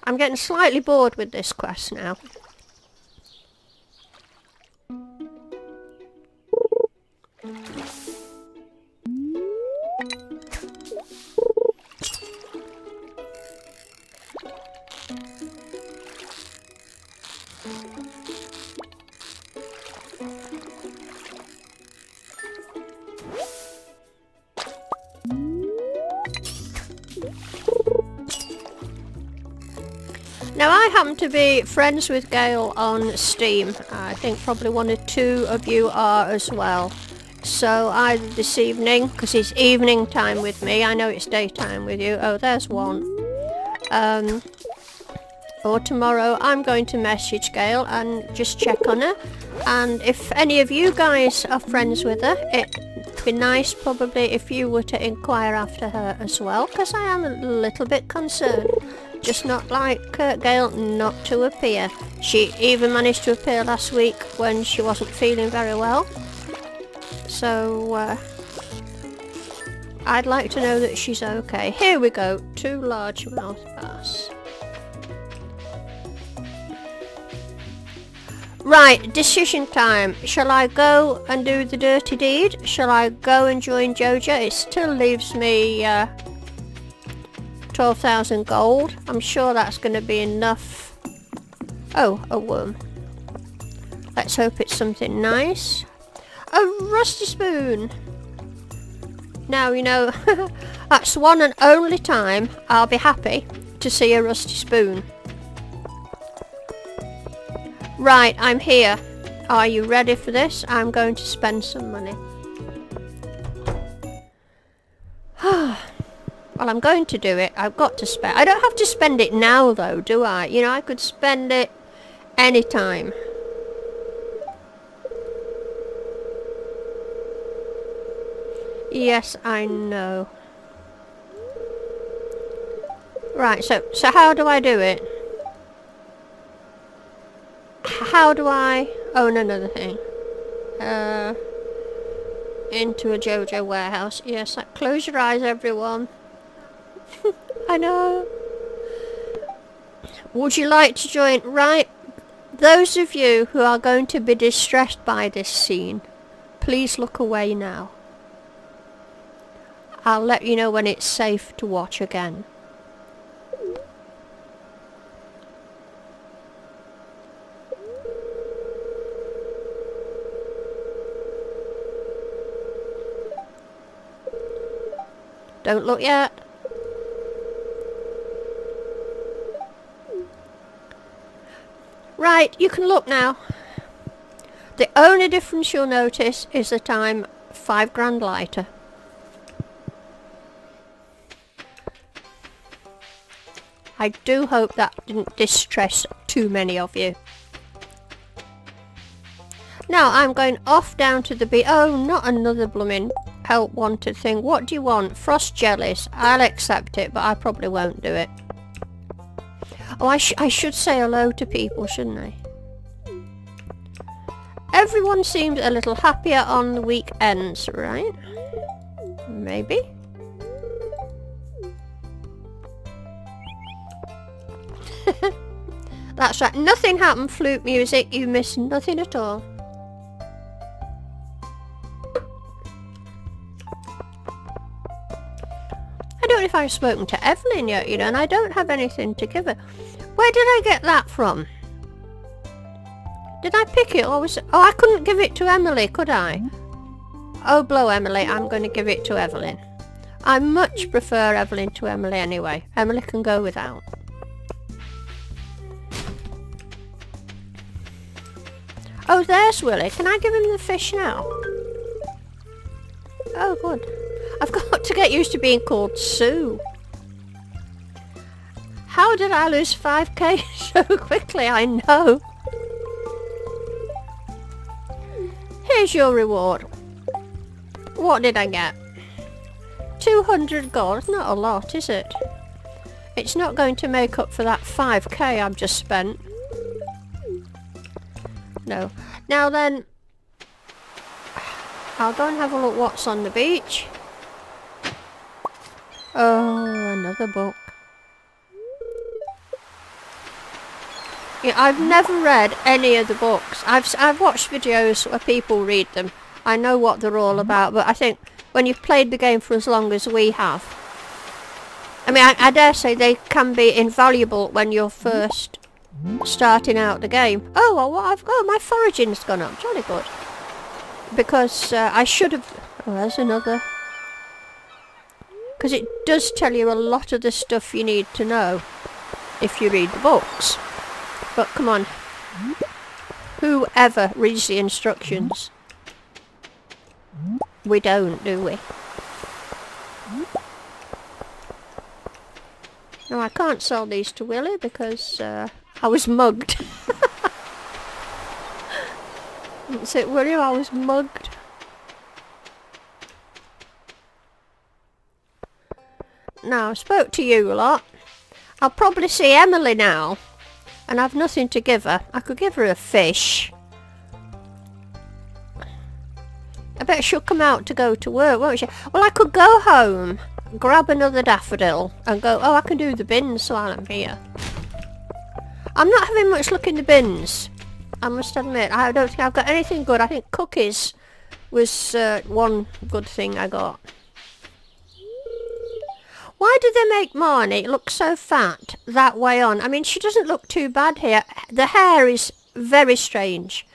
I'm getting slightly bored with this quest now. Now I happen to be friends with Gail on Steam. I think probably one or two of you are as well. So either this evening, because it's evening time with me, I know it's daytime with you. Oh, there's one. Or tomorrow I'm going to message Gail and just check on her. And if any of you guys are friends with her, it'd be nice probably if you were to inquire after her as well, because I am a little bit concerned. Just not like Gail not to appear. She even managed to appear last week when she wasn't feeling very well. So I'd like to know that she's okay. Here we go, 2 largemouth bass. Right, decision time. Shall I go and do the dirty deed? Shall I go and join Jojo? It still leaves me 12,000 gold. I'm sure that's going to be enough. Oh, a worm. Let's hope it's something nice. A rusty spoon. Now, you know, that's one and only time I'll be happy to see a rusty spoon. Right, I'm here. Are you ready for this? I'm going to spend some money. Well, I'm going to do it. I've got to spend. I don't have to spend it now, though, do I? You know, I could spend it anytime. Yes, I know. Right, so how do I do it? How do I... Oh, and another thing. Into a Jojo warehouse. Yes, close your eyes, everyone. I know. Would you like to join? Right, those of you who are going to be distressed by this scene, please look away now. I'll let you know when it's safe to watch again. Don't look yet. Right, you can look now. The only difference you'll notice is that I'm 5 grand lighter. I do hope that didn't distress too many of you. Now I'm going off down to the beach. Oh, not another blooming help wanted thing. What do you want? Frost jellies. I'll accept it, but I probably won't do it. Oh, I should say hello to people, shouldn't I? Everyone seems a little happier on the weekends, right? Maybe? That's right. Nothing happened, flute music. You missed nothing at all. I don't know if I've spoken to Evelyn yet, you know, and I don't have anything to give her. Where did I get that from? Did I pick it or was it... Oh, I couldn't give it to Emily, could I? Oh, blow Emily. I'm going to give it to Evelyn. I much prefer Evelyn to Emily anyway. Emily can go without. Oh, there's Willie. Can I give him the fish now? Oh, good. I've got to get used to being called Sue. How did I lose 5k so quickly? I know. Here's your reward. What did I get? 200 gold. Not a lot, is it? It's not going to make up for that 5k I've just spent. No. Now then, I'll go and have a look what's on the beach. Oh, another book. Yeah, I've never read any of the books. I've watched videos where people read them. I know what they're all about, but I think when you've played the game for as long as we have, I mean, I dare say they can be invaluable when you're first starting out the game. Oh, well, what I've got, my foraging's gone up. Jolly good. Because I should have... Oh, there's another. Because it does tell you a lot of the stuff you need to know if you read the books. But come on. Whoever reads the instructions? We don't, do we? No, I can't sell these to Willie because I was mugged. That's it, Willie, I was mugged. Now, I spoke to you a lot. I'll probably see Emily now. And I've nothing to give her. I could give her a fish. I bet she'll come out to go to work, won't she? Well, I could go home, grab another daffodil, and go, oh, I can do the bins while I'm here. I'm not having much luck in the bins, I must admit. I don't think I've got anything good. I think cookies was one good thing I got. Why did they make Marnie look so fat that way on? I mean, she doesn't look too bad here. The hair is very strange.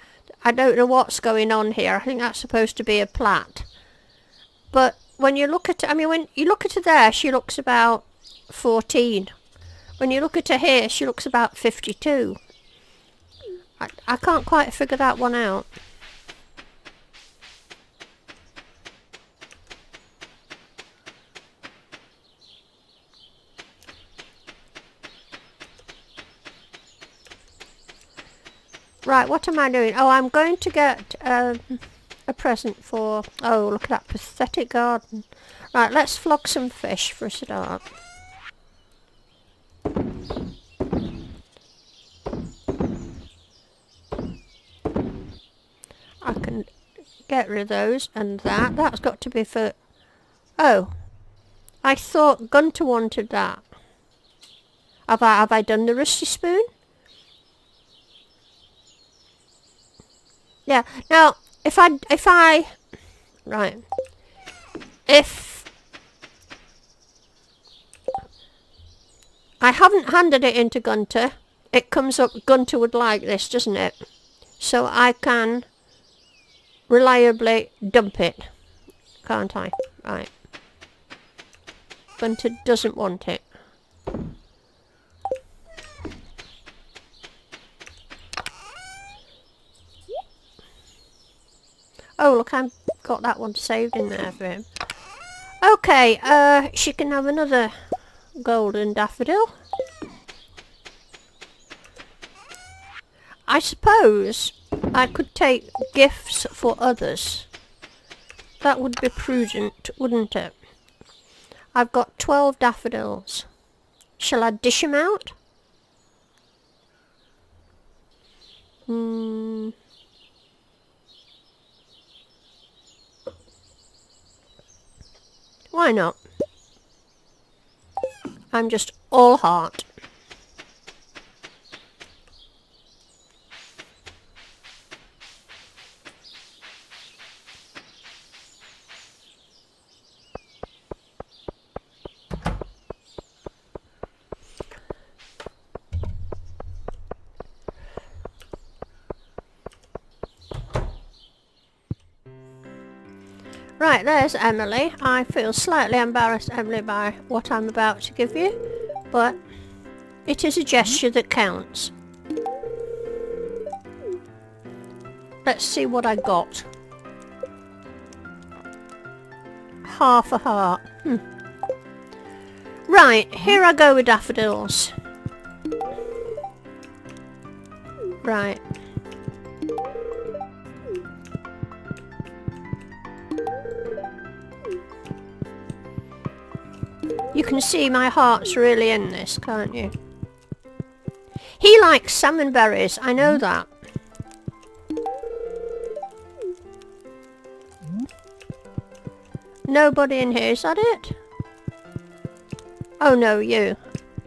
I don't know what's going on here. I think that's supposed to be a plait. But when you look at... I mean, when you look at her there, she looks about 14. When you look at her here, she looks about 52. I can't quite figure that one out. Right, what am I doing? Oh, I'm going to get a present for... Oh, look at that pathetic garden. Right, let's flog some fish for a start. I can get rid of those and that. That's got to be for... Oh, I thought Gunter wanted that. Have I done the rusty spoon? Yeah. Now, if I right, if I haven't handed it into Gunter, it comes up Gunter would like this, doesn't it? So I can reliably dump it, can't I? Right. Gunter doesn't want it. Oh, look, I've got that one saved in there for him. Okay, she can have another golden daffodil. I suppose I could take gifts for others. That would be prudent, wouldn't it? I've got 12 daffodils. Shall I dish them out? Why not? I'm just all heart. Right, there's Emily. I feel slightly embarrassed, Emily, by what I'm about to give you, but it is a gesture that counts. Let's see what I got. Half a heart. Right, here I go with daffodils. Right. You can see my heart's really in this, can't you? He likes salmon berries, I know that. Nobody in here, is that it? Oh no, you.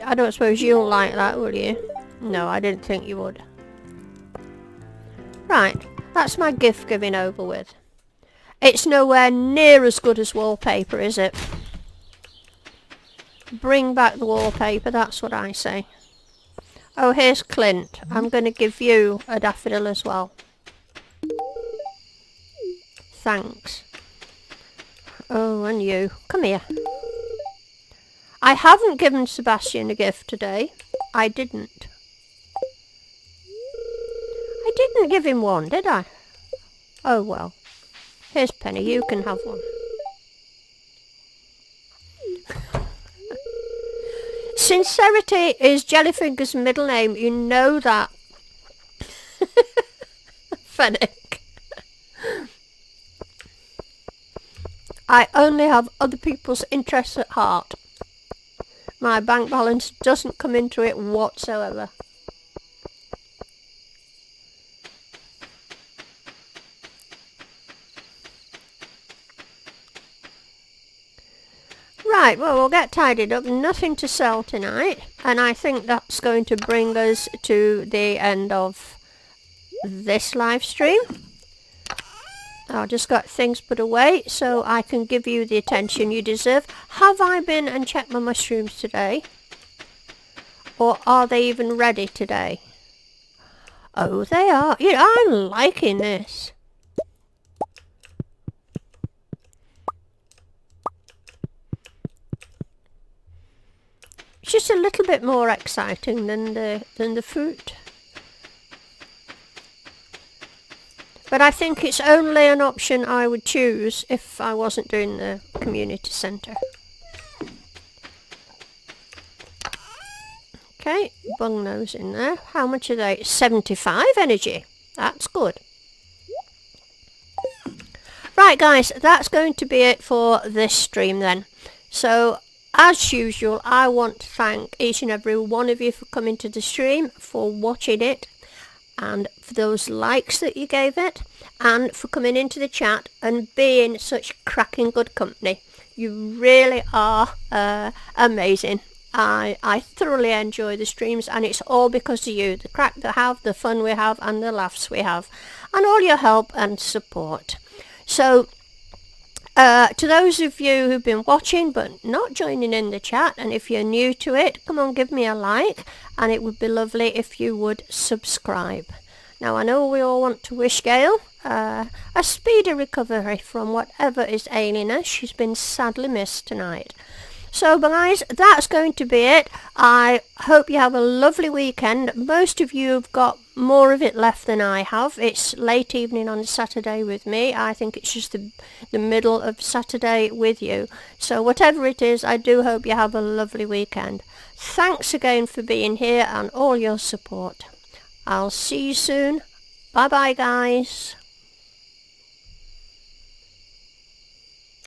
I don't suppose you'll like that, will you? No, I didn't think you would. Right, that's my gift giving over with. It's nowhere near as good as wallpaper, is it? Bring back the wallpaper, that's what I say. Oh, here's Clint. I'm going to give you a daffodil as well. Thanks. Oh, and you. Come here. I haven't given Sebastian a gift today. I didn't. I didn't give him one, did I? Oh, well. Here's Penny. You can have one. Sincerity is Jellyfinger's middle name. You know that. Fennec. I only have other people's interests at heart. My bank balance doesn't come into it whatsoever. Right, well, we'll get tidied up. Nothing to sell tonight. And I think that's going to bring us to the end of this live stream. I've just got things put away so I can give you the attention you deserve. Have I been and checked my mushrooms today? Or are they even ready today? Oh, they are. Yeah, I'm liking this. It's just a little bit more exciting than the fruit. But I think it's only an option I would choose if I wasn't doing the community centre. Okay, bung those in there. How much are they? 75 energy. That's good. Right guys, that's going to be it for this stream then. So as usual, I want to thank each and every one of you for coming to the stream, for watching it, and for those likes that you gave it, and for coming into the chat and being such cracking good company. You really are amazing. I thoroughly enjoy the streams, and it's all because of you. The crack that I have, the fun we have, and the laughs we have, and all your help and support. So to those of you who've been watching but not joining in the chat, and if you're new to it, come on, give me a like, and it would be lovely if you would subscribe. Now I know we all want to wish Gail a speedy recovery from whatever is ailing her. She's been sadly missed tonight. So guys, that's going to be it. I hope you have a lovely weekend. Most of you have got more of it left than I have. It's late evening on Saturday with me. I think it's just the middle of Saturday with you. So whatever it is, I do hope you have a lovely weekend. Thanks again for being here and all your support. I'll see you soon. Bye bye guys.